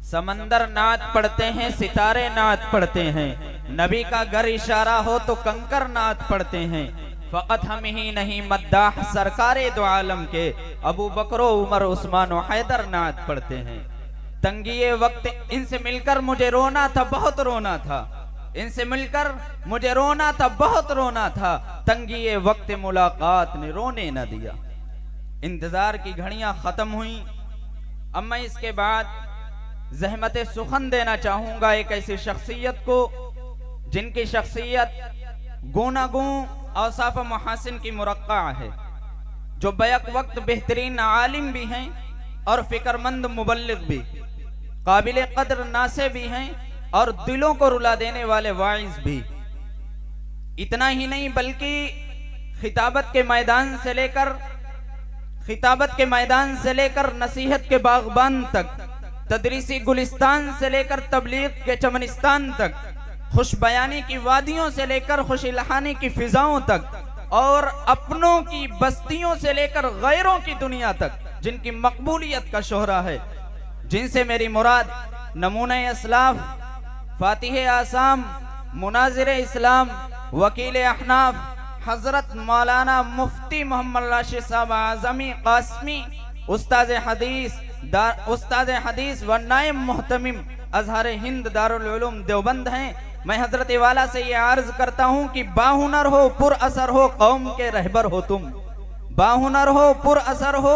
समंदर नात पढ़ते हैं, सितारे नात पढ़ते हैं, नबी का घर इशारा हो तो कंकर नात पढ़ते हैं। फकत हम ही नहीं मद्दाह सरकारे दो आलम के अबू बकरो उमर उस्मान और हैदर नात पढ़ते हैं। तंगिए वक्त इनसे मिलकर मुझे रोना था, बहुत रोना था, इनसे मिलकर मुझे रोना था, बहुत रोना था, तंगिए वक्त मुलाकात ने रोने न दिया। इंतजार की घड़ियां खत्म हुई। अब मैं इसके बाद ज़हमत सुखन देना चाहूंगा एक ऐसी शख्सियत को जिनकी शख्सियत गुनागुं औसाफ मुहासिन की मुरक्का है, जो बैक वक्त बेहतरीन आलिम भी हैं और फिक्रमंद मुबल्लिग भी, काबिल कदर नासे भी हैं और दिलों को रुला देने वाले वाइज भी। इतना ही नहीं बल्कि खिताबत के मैदान से लेकर नसीहत के बागबान तक, तदरीसी गुलिस्तान से लेकर तबलीग के चमनिस्तान तक, खुश बयानी की वादियों से लेकर खुश इल्हानी की फिजाओं तक और अपनों की बस्तियों से लेकर गैरों की दुनिया तक जिनकी मकबूलियत का शोहरा है, जिनसे मेरी मुराद नमूने असलाफ, फातिह आसाम, मुनाजिर इस्लाम, वकील अहनाफ हजरत मौलाना मुफ्ती मोहम्मद राशिद साहब आजमी कासमी, उस्ताद हदीस व नायब मुहतमिम अजहर हिंद दारुल उलूम देवबंद हैं। मैं हजरत वाला से ये अर्ज करता हूँ कि बाहुनर हो, पुर असर हो, कौम के रहबर हो तुम। बाहुनर हो, पुर असर हो,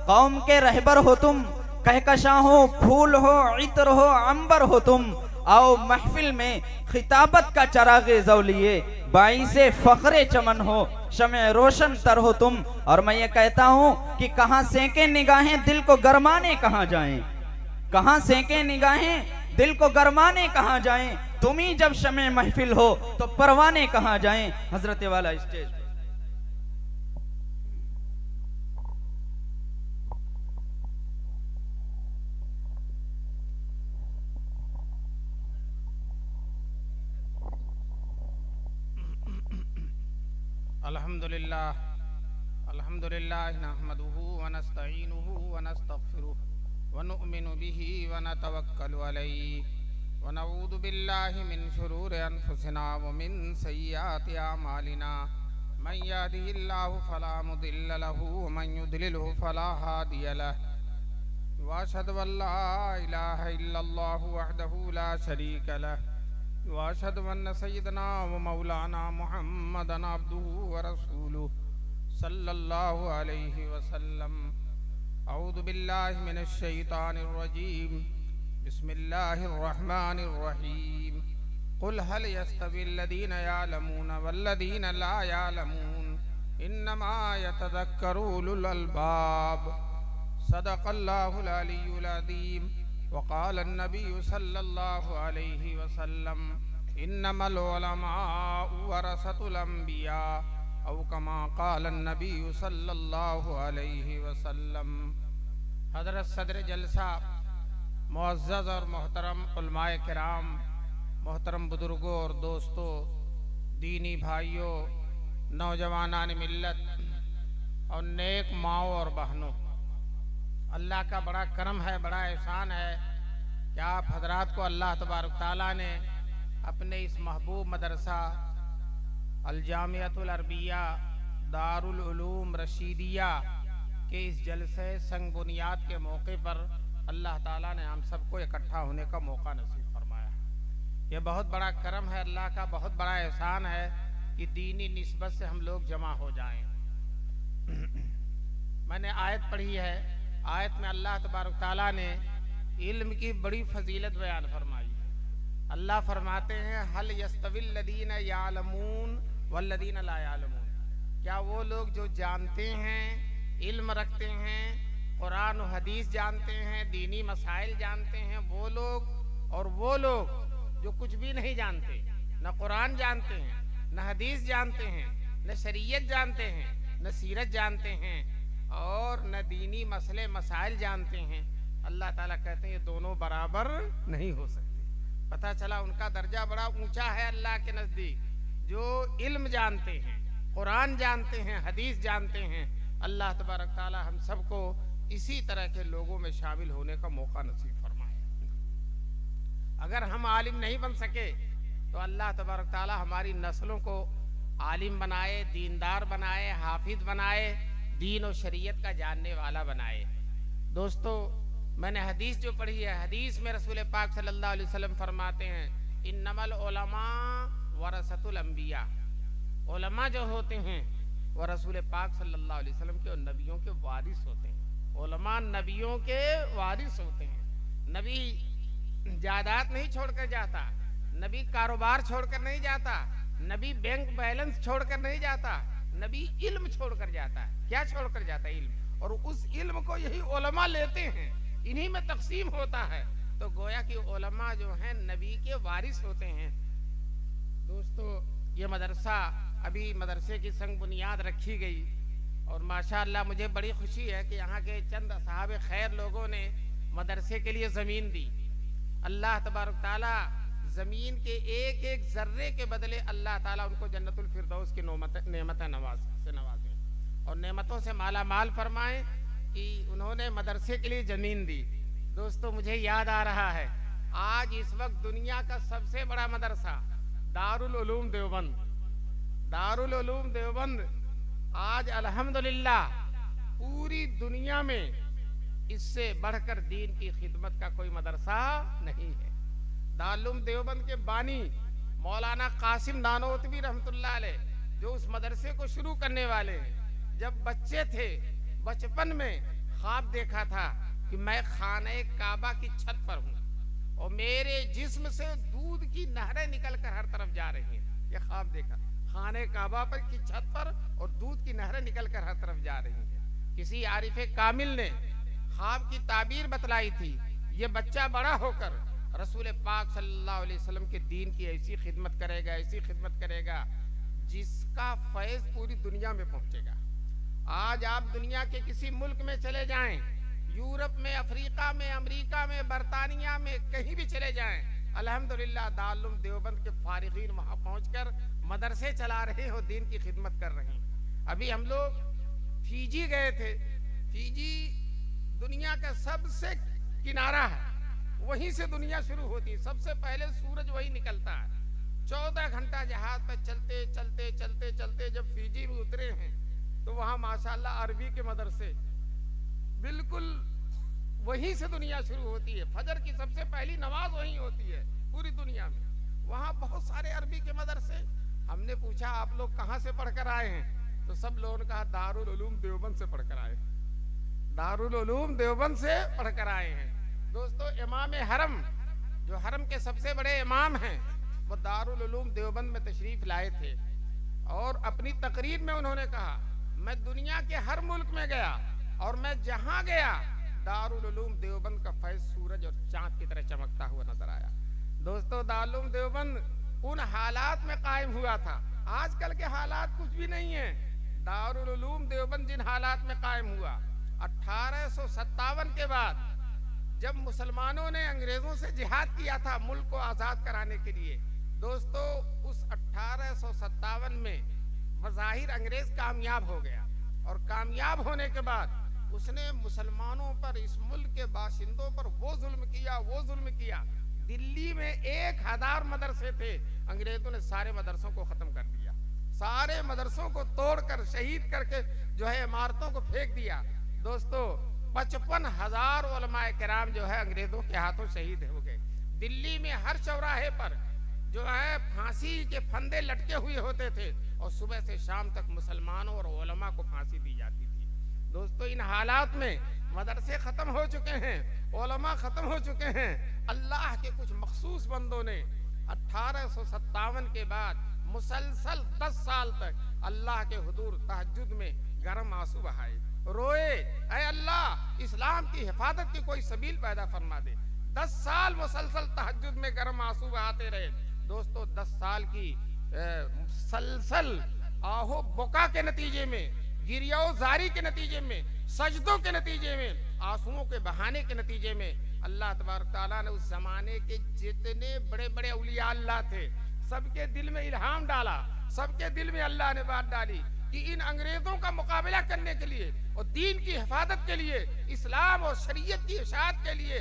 कौम के रहबर हो तुम। कहकशा हो, फूल हो, इत्र हो, अंबर हो तुम। आओ महफिल में खिताबत का चरागे ज़ौलिए, बाइसे फखरे चमन हो, शमे रोशन तर हो तुम। और मैं ये कहता हूँ कि कहाँ सेके निगाहें दिल को गरमाने कहाँ जाएं, कहाँ सेके निगाहें दिल को गरमाने कहाँ जाएं। तुम ही जब शमे महफिल हो तो परवाने कहाँ जाएं। हजरत वाला स्टेज पे। अल्हम्दुलिल्लाह नहमदुहु व नस्तईनुहु व नस्तगफिरुहु व नु'मिनु बिही व नतवक्कलु अलैहि व नऊज़ु बिल्लाहि मिन शुरूरि अनफुसिना व मिन सय्यिआति अमालिना। मन यहदिहिल्लाहु फला मुदिल्ल लहु व मन युद्लिलहु फला हादिय लहु व अशहदु अल्ला इलाहा इल्लल्लाहु वहदहु ला शरीक लहु व अशहदु अन्न सय्यदना व मौलाना मुहम्मदन अब्दुहु व रसूलुहु सल्लल्लाहु अलैहि वसल्लम। औज़ु बिल्लाहि मिनश शैतानिर रजीम। बिस्मिल्लाहिर रहमानिर रहीम। कुल हल यस्तविल लदीन यालमून वल्लदीन ला यालमून इन्नमा यतज़क्करु उलुल अलबाब। सदक़ल्लाहुल अलियुल अज़ीम। वक़ाल अन्नबिय्यु सल्लल्लाहु अलैहि वसल्लम इन्नमल उलमाउ वरसतुल अंबिया औ कमा क़ाल अन्नबिय्यु सल्लल्लाहु अलैहि वसल्लम। हज़रत सदर जलसा, मुअज़्ज़ज़ और मोहतरम उलमाए किराम, मोहतरम बुजुर्गों और दोस्तों, दीनी भाइयों, नौजवानान मिल्लत और नेक माओ और बहनों, अल्लाह का बड़ा करम है, बड़ा एहसान है कि आप हजरात को अल्लाह तबारक ताला ने अपने इस महबूब मदरसा अल-जामिअतुल अरबिया दारुल उलूम रशीदिया के इस जलसे संग बुनियाद के मौके पर अल्लाह ताला ने हम सबको इकट्ठा होने का मौका नसीब फरमाया। ये बहुत बड़ा करम है, अल्लाह का बहुत बड़ा एहसान है कि दीनी निस्बत से हम लोग जमा हो जाएं। मैंने आयत पढ़ी है, आयत में अल्लाह तबारक ताला ने इल्म की बड़ी फजीलत बयान फरमाई। अल्लाह फरमाते हैं हल यस्तविल लदीन यालमून वल्लदीन ला यालमून। क्या वो लोग जो जानते हैं, इल्म रखते हैं, कुरान और हदीस जानते हैं, दीनी मसाइल जानते हैं, वो लोग और वो लोग जो कुछ भी नहीं जानते, न कुरान जानते हैं, न हदीस जानते हैं, न शरीयत जानते हैं, न सीरत जानते हैं और न दीनी मसले मसाइल जानते हैं, अल्लाह ताला कहते हैं ये दोनों बराबर नहीं हो सकते। पता चला उनका दर्जा बड़ा ऊंचा है अल्लाह के नज़दीक, जो इल्म जानते हैं, कुरान जानते हैं, हदीस जानते हैं। अल्लाह तबारक ताला हम सबको इसी तरह के लोगों में शामिल होने का मौका नसीब फरमाए। अगर हम आलिम नहीं बन सके तो अल्लाह तबारक ताला हमारी नस्लों को आलिम बनाए, दीनदार बनाए, हाफिज बनाए, दीन और शरीयत का जानने वाला बनाए। दोस्तों, मैंने हदीस जो पढ़ी है, हदीस में रसूल पाक सल्लल्लाहु अलैहि वसल्लम फरमाते हैं, इन्नमल उलमा वरसतुल अंबिया। उलमा जो होते हैं वो रसूल पाक सल्लल्लाहु अलैहि वसल्लम के और नबियों के वारिस होते हैं। उलमा नबियों के वारिस होते हैं। नबी जायदाद नहीं छोड़कर जाता, नबी कारोबार छोड़कर नहीं जाता, नबी बैंक बैलेंस छोड़कर नहीं जाता, नबी इल्म छोड़कर जाता है। क्या छोड़कर जाता है? इल्म। और उस इल्म को यही उलमा लेते हैं, इन्हीं में तकसीम होता है। तो गोया कि उलमा जो हैं नबी के वारिस होते हैं। दोस्तों, ये मदरसा अभी मदरसे की संग बुनियाद रखी गई और माशाअल्लाह मुझे बड़ी खुशी है कि यहाँ के चंद असहाब खैर लोगों ने मदरसे के लिए ज़मीन दी। अल्लाह तबारक ताला ज़मीन के एक एक ज़र्रे के बदले अल्लाह ताला उनको जन्नतुल फिरदौस की नेमत नवाजे और नेमतों से माला माल फरमाए कि उन्होंने मदरसे के लिए ज़मीन दी। दोस्तों, मुझे याद आ रहा है, आज इस वक्त दुनिया का सबसे बड़ा मदरसा दारुल उलूम देवबंद, दारुल उलूम देवबंद आज अल्हम्दुलिल्लाह पूरी दुनिया में इससे बढ़कर दीन की खिदमत का कोई मदरसा नहीं है। दारुल उलूम देवबंद के बानी मौलाना कासिम नानोतवी रहमतुल्लाह अलैह, जो उस मदरसे को शुरू करने वाले हैं, जब बच्चे थे बचपन में ख्वाब देखा था कि मैं खाने काबा की छत पर हूँ और मेरे जिस्म से दूध की नहरें निकलकर हर तरफ जा रही हैं। ये ख्वाब देखा, खाने काबा पर की छत पर और दूध की नहरें निकलकर हर तरफ जा रही हैं। किसी आरिफे कामिल ने ख्वाब की ताबीर बतलाई थी, ये बच्चा बड़ा होकर रसूल पाक सल्लल्लाहु अलैहि वसल्लम के दीन की ऐसी खिदमत करेगा, ऐसी खिदमत करेगा जिसका फैज़ पूरी दुनिया में पहुंचेगा। आज आप दुनिया के किसी मुल्क में चले जाएं, यूरोप में, अफ्रीका में, अमेरिका में, बरतानिया में, कहीं भी चले जाएं, अल्हम्दुलिल्लाह दारुल उलूम देवबंद के फारिगीन वहां पहुंचकर मदरसे चला रहे हो, दीन की खिदमत कर रहे हैं। अभी हम लोग फीजी गए थे। फीजी दुनिया का सबसे किनारा है, वहीं से दुनिया शुरू होती है, सबसे पहले सूरज वही निकलता है। 14 घंटा जहाज पर चलते चलते चलते चलते जब फीजी में उतरे हैं तो वहाँ माशाअल्लाह अरबी के मदरसे बिल्कुल वहीं से दुनिया शुरू होती है। फजर की सबसे पहली नमाज वहीं होती है पूरी दुनिया में। वहाँ बहुत सारे अरबी के मदरसे। हमने पूछा आप लोग कहाँ से पढ़कर आए हैं, तो सब लोगों ने कहा दारुल उलूम देवबंद से पढ़कर आए, दारुल उलूम देवबंद से पढ़कर आए हैं। दोस्तों, इमाम हरम जो हरम के सबसे बड़े इमाम हैं वो दारुल उलूम देवबंद में तशरीफ लाए थे और अपनी तकरीर में उन्होंने कहा, मैं दुनिया के हर मुल्क में गया और मैं जहां गया दारुल उलूम देवबंद का फैज़ सूरज और चांद की तरह चमकता हुआ नजर आया। दोस्तों, दारुल उलूम देवबंद उन हालात में कायम हुआ था, आजकल के हालात कुछ भी नहीं है। दारुल उलूम देवबंद जिन हालात में कायम हुआ 1857 के बाद, जब मुसलमानों ने अंग्रेजों से जिहाद किया था मुल्क को आजाद कराने के लिए। दोस्तों, उस 1857 में बज़ाहिर अंग्रेज कामयाब हो गया और कामयाब होने के बाद उसने मुसलमानों पर, इस मुल्क के बाशिंदों पर वो जुल्म किया। दिल्ली में 1000 मदरसे थे, अंग्रेजों ने सारे मदरसों को खत्म कर दिया, सारे मदरसों को तोड़कर शहीद करके जो है इमारतों को फेंक दिया। दोस्तों, 55,000 उलमाए किराम जो है अंग्रेजों के हाथों शहीद हो गए। दिल्ली में हर चौराहे पर जो है फांसी के फंदे लटके हुए होते थे और सुबह से शाम तक मुसलमानों और उलमा को फांसी दी जाती थी। दोस्तों, इन हालात में मदरसे खत्म हो चुके हैं, उलमा खत्म हो चुके हैं। अल्लाह के कुछ मखसूस बंदों ने 1857 के बाद मुसलसल 10 साल तक अल्लाह के हुजूर तहज्जुद में गर्म आंसू बहाए, रोए, ऐ अल्लाह इस्लाम की हिफाजत की कोई सबील पैदा फरमा दे। 10 साल मुसलसल तहज्जुद में गर्म आंसू बहाते रहे। दोस्तों, 10 साल की मुसलसल आहो बुका के नतीजे में, गिरियाज़ारी के नतीजे में, सजदों के नतीजे में, आंसुओं के बहाने के नतीजे में अल्लाह तबारक ताला ने उस जमाने के जितने बड़े बड़े औलिया अल्लाह थे सबके दिल में इल्हाम डाला, सबके दिल में अल्लाह ने बात डाली कि इन अंग्रेजों का मुकाबला करने के लिए और दीन की हिफाजत के लिए, इस्लाम और शरीयत की इशाअत के लिए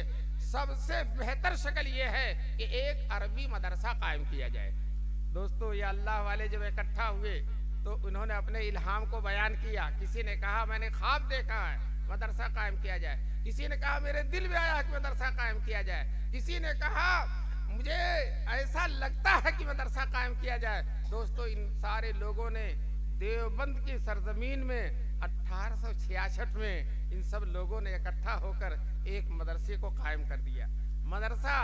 सबसे बेहतर शक्ल ये है कि एक अरबी मदरसा कायम किया जाए। दोस्तों, ये अल्लाह वाले जब इकट्ठा हुए तो उन्होंने अपने इल्हाम को बयान किया। किसी ने कहा मैंने ख्वाब देखा है मदरसा कायम किया जाए, किसी ने कहा मेरे दिल में आया कि मदरसा कायम किया जाए, किसी ने कहा मुझे ऐसा लगता है कि मदरसा कायम किया जाए। दोस्तों, इन सारे लोगों ने देवबंद की सरजमीन में 1866 में इन सब लोगों ने इकट्ठा होकर एक मदरसे को कायम कर दिया। मदरसा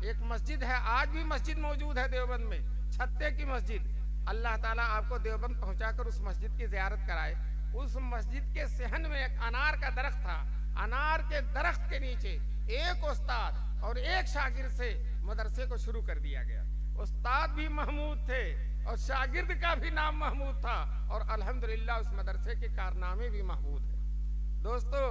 एक मस्जिद है, आज भी मस्जिद मौजूद है देवबंद में, छत्ते की मस्जिद। अल्लाह ताला आपको देवबंद पहुंचाकर उस मस्जिद की ज़ियारत कराए। उस मस्जिद के सहन में एक अनार का दरख्त था। अनार के दरख्त के नीचे एक उस्ताद और एक शागिर्द से मदरसे को शुरू कर दिया गया। उस्ताद भी महमूद थे और शागिर्द का भी नाम महमूद था, और अल्हम्दुलिल्लाह उस मदरसे के कारनामे भी महमूद हैं। दोस्तों,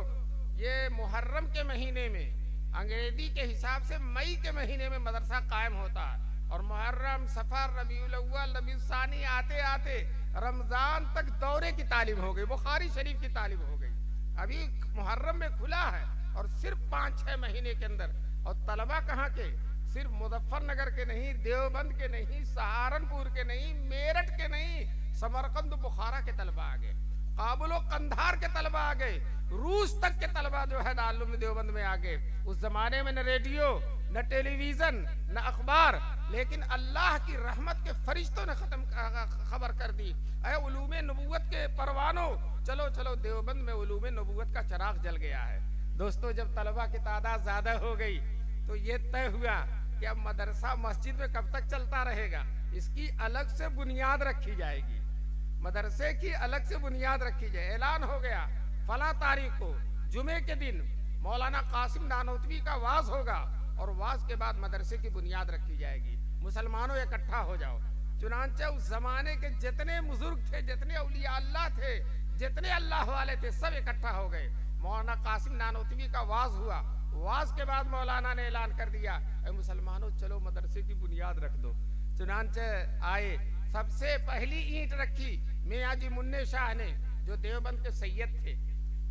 ये मुहर्रम के महीने में, अंग्रेजी के हिसाब से मई के महीने में मदरसा कायम होता है, और मुहर्रम, सफर, रबीउल अव्वल, रबीउल सानी आते आते रमजान तक दौरे की तालीम हो गई, बुखारी शरीफ की तालीम हो गई। अभी मुहर्रम में खुला है और सिर्फ 5-6 महीने के अंदर, और तलबा कहाँ के, सिर्फ मुजफ्फरनगर के नहीं, देवबंद के नहीं, सहारनपुर के नहीं, मेरठ के नहीं, समरकंद बुखारा के तलबा आ गए, काबुल कंधार के तलबा आ गए, रूस तक के तलबा जो है दारुल देवबंद में आ गए। उस जमाने में न रेडियो, न टेलीविजन, न अखबार, लेकिन अल्लाह की रहमत के फरिश्तों ने खबर कर दी, अरे उलूमे नबूवत के परवानों, चलो चलो देवबंद में उलूमे नबूवत का चिराग जल गया है। दोस्तों, जब तलबा की तादाद ज्यादा हो गई तो ये तय हुआ कि अब मदरसा मस्जिद में कब तक चलता रहेगा, इसकी अलग से बुनियाद रखी जाएगी, मदरसे की अलग से बुनियाद रखी जाए। ऐलान हो गया फला तारीख को जुमे के दिन मौलाना कासिम नानोतवी का वाज होगा, और वाज के बाद मदरसे की बुनियाद रखी जाएगी। मुसलमानों इकट्ठा हो जाओ। चुनांचे उस जमाने के जितने बुजुर्ग थे, जितने औलिया अल्लाह थे, जितने अल्लाह वाले थे, सब इकट्ठा हो गए। मौलाना कासिम नानोतवी का वाज हुआ। वाज के बाद मौलाना ने ऐलान कर दिया, मुसलमानों चलो मदरसे की बुनियाद रख दो। चुनांचे आए, सबसे पहली ईंट रखी मियां जी मुन्ने शाह ने, जो देवबंद के सैयद थे,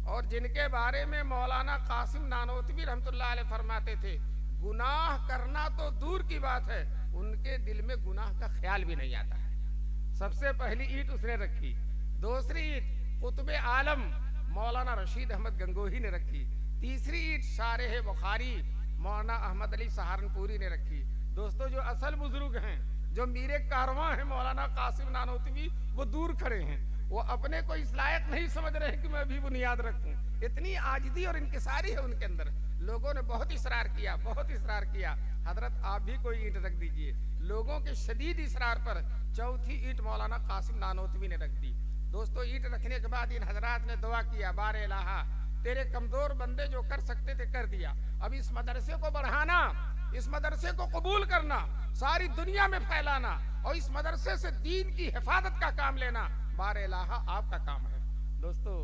और जिनके बारे में मौलाना कासिम नानोतवी रहमतुल्लाह अलैह फरमाते थे, गुनाह करना तो दूर की बात है, उनके दिल में गुनाह का ख्याल भी नहीं आता है। सबसे पहली ईंट उसने रखी। दूसरी ईंट कुतुब आलम मौलाना रशीद अहमद गंगोही ने रखी। तीसरी ईंट शारेह बुखारी मौलाना अहमद अली सहारनपुरी ने रखी। दोस्तों, जो असल बुजुर्ग हैं, जो मीरे कारवां हैं मौलाना कासिम नानोतवी, वो दूर खड़े हैं, वो अपने को इस लायक नहीं समझ रहे हैं कि मैं भी बुनियाद रखूं। इतनी आजिदी और इनकिसारी है उनके अंदर। लोगों ने बहुत इसरार किया, बहुत इसरार किया, हजरत आप भी कोई ईंट रख दीजिए। लोगों के शदीद इसरार पर चौथी ईंट मौलाना कासिम नानोतवी ने रख दी। दोस्तों, ईंट रखने के बाद इन हजरात ने दुआ किया, बारे इलाहा तेरे कमजोर बंदे जो कर सकते थे कर दिया, अब इस मदरसे को बढ़ाना, इस मदरसे को कबूल करना, सारी दुनिया में फैलाना, और इस मदरसे से दीन की हिफाजत का काम लेना, बारे इलाहा आपका काम है। दोस्तों,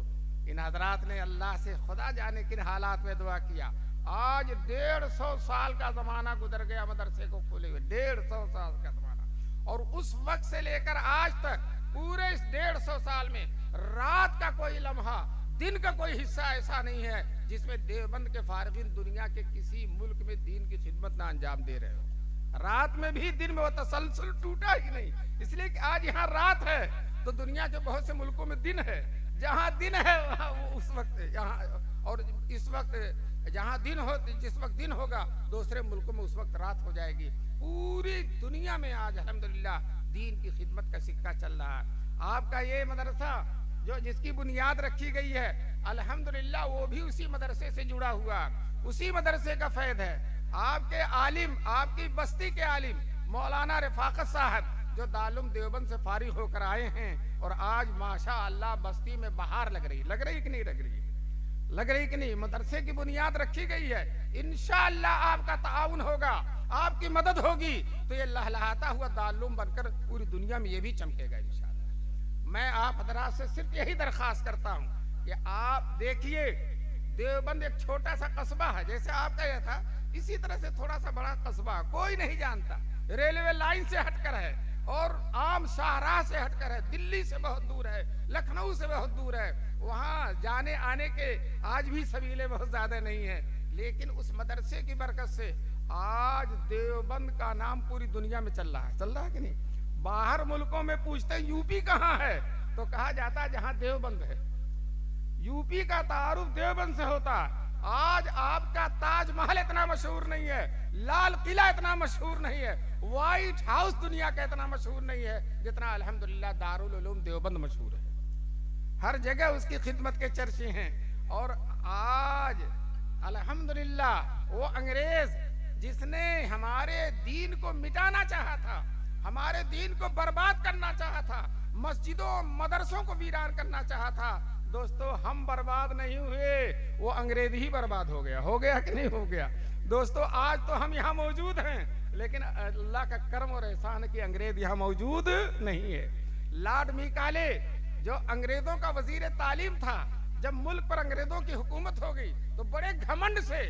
इन हजरात ने अल्लाह से खुदा जाने किन हालात में दुआ किया। आज 150 साल का जमाना गुजर गया मदरसे को खोले हुए, 150 साल का जमाना, और उस वक्त से लेकर आज तक पूरे इस 150 साल में रात का कोई लम्हा, दिन का कोई हिस्सा ऐसा नहीं है जिसमें देवबंद के फारिगीन दुनिया के किसी मुल्क में दीन की खिदमत ना अंजाम दे रहे हो। रात में भी दिन में वो तसलसल टूटा ही नहीं, इसलिए कि आज यहाँ रात है तो दुनिया के बहुत से मुल्कों में दिन है। जहाँ दिन है वहाँ उस वक्त यहाँ, और इस वक्त जहाँ दिन हो, जिस वक्त दिन होगा दूसरे मुल्कों में उस वक्त रात हो जाएगी। पूरी दुनिया में आज अल्हम्दुलिल्लाह दीन की खिदमत का सिक्का चल रहा है। आपका ये मदरसा जो जिसकी बुनियाद रखी गई है, अल्हम्दुलिल्लाह वो भी उसी मदरसे से जुड़ा हुआ, उसी मदरसे का फैद है। आपके आलिम, आपकी बस्ती के आलिम मौलाना रफाकत साहब जो दारुल देवबंद से फारिग होकर आए हैं, और आज माशा अल्लाह बस्ती में बहार लग रही कि नहीं लग रही, लग रही कि नहीं। मदरसे की बुनियाद रखी गई है, इंशाअल्लाह आपका ताउन होगा, आपकी मदद होगी तो ये लहलहाता हुआ दारुल बनकर पूरी दुनिया में ये भी चमकेगा इंशाअल्लाह। मैं आप हजरात से सिर्फ यही दरख्वास्त करता हूँ कि आप देखिए, देवबंद एक छोटा सा कस्बा है, जैसे आपका यह था इसी तरह से थोड़ा सा बड़ा कस्बा, कोई नहीं जानता, रेलवे लाइन से हटकर है और आम शाहराह से हटकर है, दिल्ली से बहुत दूर है, लखनऊ से बहुत दूर है, वहाँ जाने आने के आज भी सबीले बहुत ज्यादा नहीं है, लेकिन उस मदरसे की बरकत से आज देवबंद का नाम पूरी दुनिया में चल रहा है कि नहीं। बाहर मुल्कों में पूछते हैं यूपी कहाँ है, तो कहा जाता है जहां देवबंद है। यूपी का तारुफ देवबंद से होता है। आज आपका ताजमहल इतना मशहूर नहीं है, लाल किला इतना मशहूर नहीं है, व्हाइट हाउस दुनिया का इतना मशहूर नहीं है जितना अल्हम्दुलिल्लाह दारुल उलूम देवबंद मशहूर है। हर जगह उसकी खिदमत के चर्चे हैं। और आज अल्हम्दुलिल्लाह वो अंग्रेज जिसने हमारे दीन को मिटाना चाहा था, हमारे दीन को बर्बाद करना चाहा था, मस्जिदों मदरसों को वीरान करना चाहा था, दोस्तों हम बर्बाद नहीं हुए, वो अंग्रेज ही बर्बाद हो गया कि नहीं हो गया। दोस्तों आज तो हम यहाँ मौजूद हैं, लेकिन अल्लाह का करम और एहसान है कि अंग्रेज यहाँ मौजूद नहीं है। लॉर्ड मेकाले जो अंग्रेजों का वजीर तालीम था, जब मुल्क पर अंग्रेजों की हुकूमत हो गई तो बड़े घमंड से,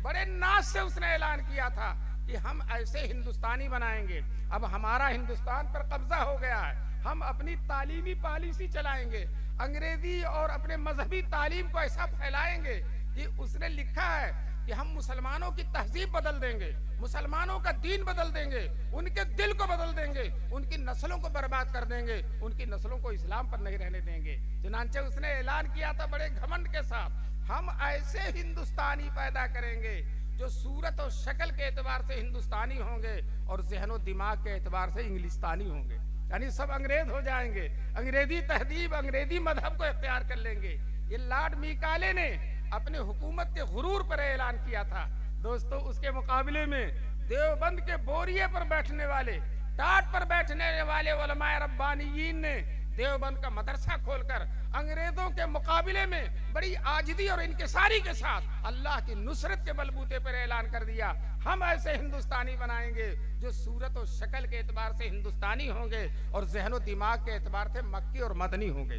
बड़े नाज से उसने ऐलान किया था कि हम ऐसे हिंदुस्तानी बनाएंगे, अब हमारा हिंदुस्तान पर कब्जा हो गया है, हम अपनी तालीमी पॉलिसी चलाएंगे, अंग्रेजी और अपने मजहबी तालीम को ऐसा फैलाएंगे कि उसने लिखा है कि हम मुसलमानों की तहजीब बदल देंगे, मुसलमानों का दीन बदल देंगे, उनके दिल को बदल देंगे, उनकी नस्लों को बर्बाद कर देंगे, उनकी नस्लों को इस्लाम पर नहीं रहने देंगे। चुनांचे उसने ऐलान किया था बड़े घमंड के साथ, हम ऐसे हिंदुस्तानी पैदा करेंगे जो सूरत और शक्ल के एतबार से हिंदुस्तानी होंगे और ज़हनो दिमाग के एतबार से इंग्लिस्तानी होंगे, यानी सब अंग्रेज हो जाएंगे, अंग्रेजी तहजीब अंग्रेजी मजहब को इख्तियार कर लेंगे। ये लॉर्ड मेकाले ने अपने हुकूमत के गुरूर पर ऐलान किया था। दोस्तों उसके मुकाबले में देवबंद के बोरिये पर बैठने वाले, टाट पर बैठने वाले उलमाए रब्बानियीन ने देवबंद का मदरसा खोलकर अंग्रेजों के मुकाबले में बड़ी आजिदी और इनकिसारी के साथ अल्लाह की नुसरत के बलबूते पर ऐलान कर दिया, हम ऐसे हिंदुस्तानी बनाएंगे जो सूरत और शक्ल के एतबार से हिंदुस्तानी होंगे और ज़हनो दिमाग के एतबार से मक्की और मदनी होंगे।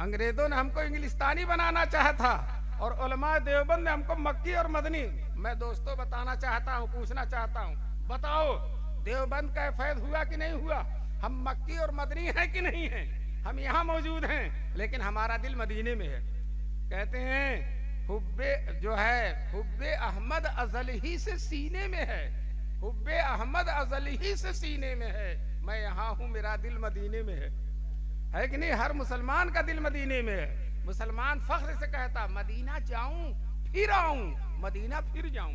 अंग्रेजों ने हमको इंग्लिस्तानी बनाना चाहा था और उलमा देवबंद ने हमको मक्की और मदनी। मैं दोस्तों बताना चाहता हूँ, पूछना चाहता हूँ, बताओ देवबंद का फैज़ हुआ कि नहीं हुआ? हम मक्की और मदनी हैं कि नहीं हैं? हम यहाँ मौजूद हैं, लेकिन हमारा दिल मदीने में है। कहते हैं हुब्बे जो है हुब्बे अहमद अज़ल ही से सीने में है, हुब्बे अहमद अज़ल ही से सीने में है, मैं यहाँ हूँ मेरा दिल मदीने में है कि नहीं? हर मुसलमान का दिल मदीने में है। मुसलमान फख्र से कहता मदीना जाऊं फिर आऊं, मदीना फिर जाऊं,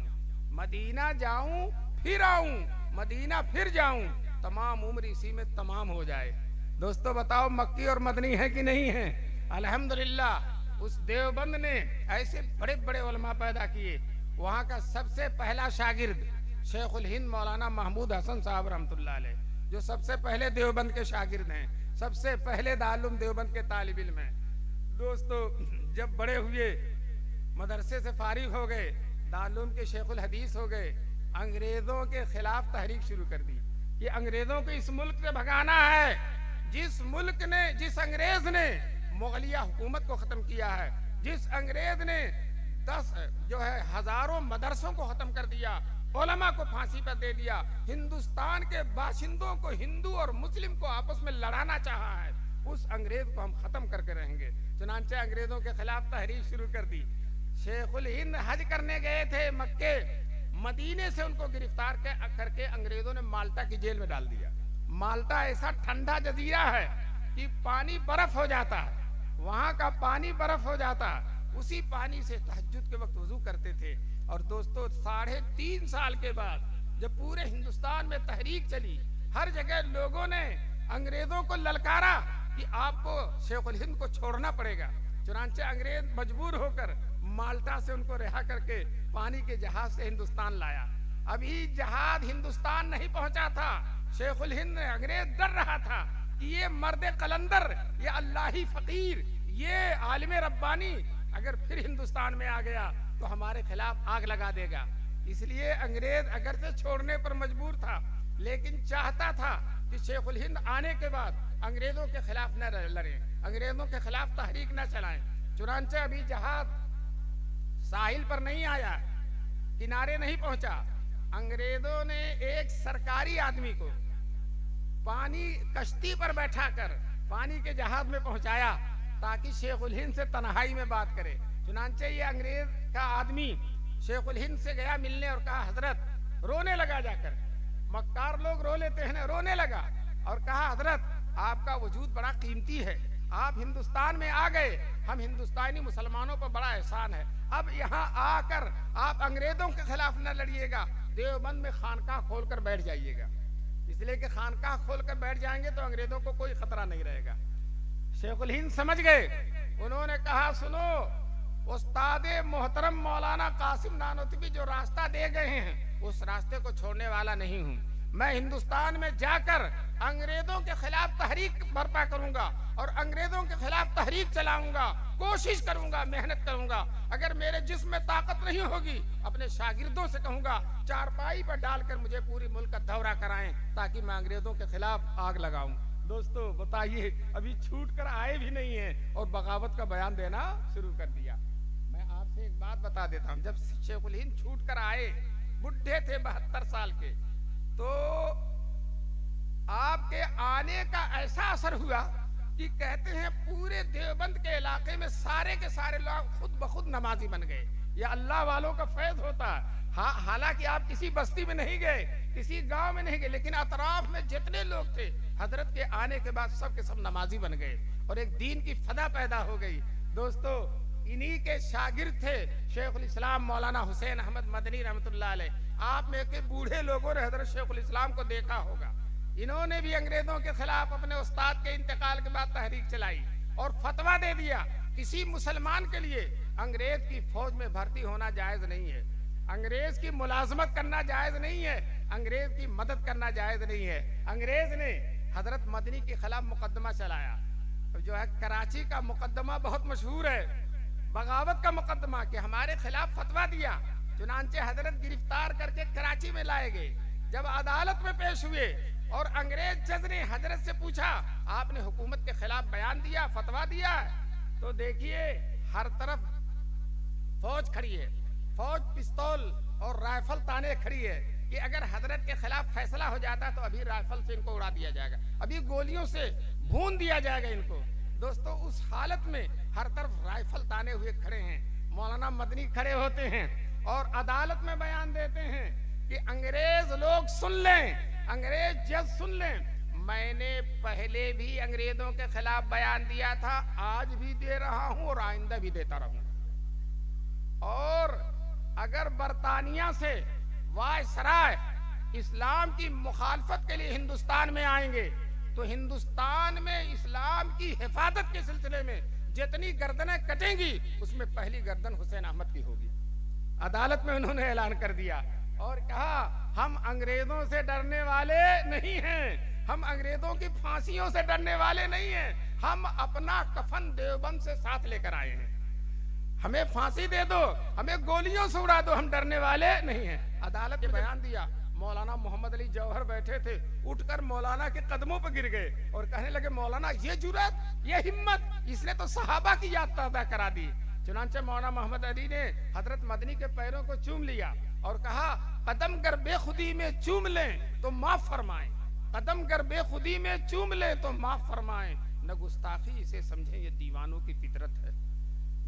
मदीना जाऊं फिर आऊं, मदीना फिर जाऊं, तमाम उम्र इसी में तमाम हो जाए। दोस्तों बताओ मक्की और मदनी है कि नहीं है? अल्हम्दुलिल्लाह उस देवबंद ने ऐसे बड़े बड़े उलमा पैदा किए। वहाँ का सबसे पहला शागिर्द शेखुल हिंद मौलाना महमूद हसन साहब रहमतुल्लाह अलैह, जो सबसे पहले देवबंद के शागिर्द हैं, सबसे पहले दारुल देवबंद के तालिब इल्म हैं। दोस्तों जब बड़े हुए, मदरसे से फारिग हो गए, दारुल के शेखुल हदीस हो गए, अंग्रेजों के खिलाफ तहरीक शुरू कर दी कि अंग्रेजों को इस मुल्क से भगाना है। जिस मुल्क ने, जिस अंग्रेज ने मुगलिया हुकूमत को खत्म किया है, जिस अंग्रेज ने 10 जो है हजारों मदरसों को खत्म कर दिया, उलमा को फांसी पर दे दिया, हिंदुस्तान के बाशिंदों को, हिंदू और मुस्लिम को आपस में लड़ाना चाहा है, उस अंग्रेज को हम खत्म करके रहेंगे। चुनांचे अंग्रेजों के खिलाफ तहरीक शुरू कर दी। शेखुल हिंद हज करने गए थे मक्के, मदीने से उनको गिरफ्तार करके अंग्रेजों ने माल्टा की जेल में डाल दिया। माल्टा ऐसा ठंडा जजीरा है कि पानी बर्फ हो जाता है, वहां का पानी बर्फ हो जाता है, उसी पानी से तहज्जुद के वक्त वुजू करते थे। और दोस्तों 3.5 साल के बाद जब पूरे हिंदुस्तान में तहरीक चली, हर जगह लोगों ने अंग्रेजों को ललकारा कि आपको शेखुल हिंद को छोड़ना पड़ेगा। चुनांचे अंग्रेज मजबूर होकर माल्टा से उनको रिहा करके पानी के जहाज से हिंदुस्तान लाया। अभी जहाज हिंदुस्तान नहीं पहुंचा था, शेखुल हिंद अंग्रेज डर रहा था कि ये मर्द कलंदर, ये अल्लाही फकीर, ये आलिम रब्बानी अगर फिर हिंदुस्तान में आ गया तो हमारे खिलाफ आग लगा देगा। इसलिए अंग्रेज अगर से छोड़ने पर मजबूर था, लेकिन चाहता था कि शेखुल हिंद आने के बाद अंग्रेजों के खिलाफ न लड़े, अंग्रेजों के खिलाफ तहरीक न चलाएं। चुनांचे अभी जहाज साहिल पर नहीं आया, किनारे नहीं पहुंचा, अंग्रेजों ने एक सरकारी आदमी को पानी कश्ती पर बैठाकर पानी के जहाज में पहुंचाया ताकि शेखुल हिंद से तन्हाई में बात करे। चुनांचे ये अंग्रेज का आदमी शेखुल हिंद से गया मिलने और कहा हजरत, रोने लगा जाकर, मक्कार लोग रो लेते हैं ना, रोने लगा और कहा हजरत आपका वजूद बड़ा कीमती है, आप हिंदुस्तान में आ गए, हम हिंदुस्तानी मुसलमानों पर बड़ा एहसान है, अब यहाँ आकर आप अंग्रेजों के खिलाफ न लड़िएगा, देवबंद में खानकाह खोलकर बैठ जाइएगा, इसलिए कि खानकाह खोलकर बैठ जाएंगे तो अंग्रेजों को कोई खतरा नहीं रहेगा। शेखुल हिंद समझ गए, उन्होंने कहा सुनो, उस्ताद मोहतरम मौलाना कासिम नानोतवी जो रास्ता दे गए हैं उस रास्ते को छोड़ने वाला नहीं हूँ, मैं हिंदुस्तान में जाकर अंग्रेजों के खिलाफ तहरीक बर्पा करूंगा और अंग्रेजों के खिलाफ तहरीक चलाऊंगा, कोशिश करूंगा, मेहनत करूंगा, अगर मेरे जिस्म में ताकत नहीं होगी अपने शागिर्दों से कहूंगा चारपाई पर डालकर मुझे पूरी मुल्क का दौरा कराएं ताकि मैं अंग्रेजों के खिलाफ आग लगाऊं। दोस्तों बताइए, अभी छूट कर आए भी नहीं है और बगावत का बयान देना शुरू कर दिया। मैं आपसे एक बात बता देता हूँ, जब शेखुल हिंद छूट कर आए, बुढ़े थे 72 साल के, तो आपके आने का ऐसा असर हुआ कि कहते हैं पूरे देवबंद के इलाके में सारे के सारे लोग खुद ब खुद नमाजी बन गए। यह अल्लाह वालों का फैज होता है। हालांकि आप किसी बस्ती में नहीं गए, किसी गांव में नहीं गए, लेकिन अतराफ में जितने लोग थे हजरत के आने के बाद सब के सब नमाजी बन गए और एक दीन की फदा पैदा हो गई। दोस्तों इन्हीं के शागिर्द थे शेखुल इस्लाम मौलाना हुसैन अहमद मदनी रहमतुल्लाह अलैह। आप में के बूढ़े लोगों ने हजरत शेखुल इस्लाम को देखा होगा, इन्होंने भी अंग्रेजों के खिलाफ अपने उस्ताद के इंतकाल के बाद तहरीक चलाई और फतवा दे दिया किसी मुसलमान के लिए अंग्रेज की फौज में भर्ती होना जायज नहीं है, अंग्रेज की मुलाजमत करना जायज नहीं है, अंग्रेज की मदद करना जायज नहीं है। अंग्रेज ने हजरत मदनी के खिलाफ मुकदमा चलाया, तो जो है कराची का मुकदमा बहुत मशहूर है, बगावत का मुकदमा कि हमारे खिलाफ फतवा दिया, चुनांचे हजरत गिरफ्तार करके कराची में लाए गए। जब अदालत में पेश हुए और अंग्रेज जज ने हजरत से पूछा आपने हुकूमत के खिलाफ बयान दिया, फतवा दिया, तो देखिए हर तरफ फौज खड़ी है, फौज पिस्तौल और राइफल ताने खड़ी है कि अगर हजरत के खिलाफ फैसला हो जाता तो अभी राइफल से इनको उड़ा दिया जाएगा, अभी गोलियों से भून दिया जाएगा इनको। दोस्तों उस हालत में हर तरफ राइफल ताने हुए खड़े हैं, मौलाना मदनी खड़े होते हैं और अदालत में बयान देते हैं कि अंग्रेज लोग सुन लें, अंग्रेज जज सुन लें, मैंने पहले भी अंग्रेजों के खिलाफ बयान दिया था, आज भी दे रहा हूं और आइंदा भी देता रहूंगा। और अगर बरतानिया से वायसराय इस्लाम की मुखालफत के लिए हिंदुस्तान में आएंगे तो हिंदुस्तान में इस्लाम की हिफाजत के सिलसिले में जितनी गर्दनें कटेंगी उसमें पहली गर्दन हुसैन अहमद की होगी। अदालत में उन्होंने ऐलान कर दिया और कहा हम अंग्रेजों से डरने वाले नहीं हैं, हम अंग्रेजों की फांसियों से डरने वाले नहीं हैं, हम अपना कफन देवबंद से साथ लेकर आए हैं, हमें फांसी दे दो, हमें गोलियों से उड़ा दो, हम डरने वाले नहीं हैं। अदालत ने बयान दिया, मौलाना मोहम्मद अली जौहर बैठे थे, उठकर मौलाना के कदमों पर गिर गए और कहने लगे मौलाना ये जुर्रत, ये हिम्मत, इसने तो सहाबा की याद ताज़ा करा दी। चुनांचे मौलाना मोहम्मद अली ने हजरत मदनी के पैरों को चूम लिया और कहा कदम कर बेखुदी में चूम लें तो माफ फरमाएं, कदम कर बेखुदी में चूम लें तो माफ फरमाएं, न गुस्ताखी इसे समझें ये दीवानों की फितरत है।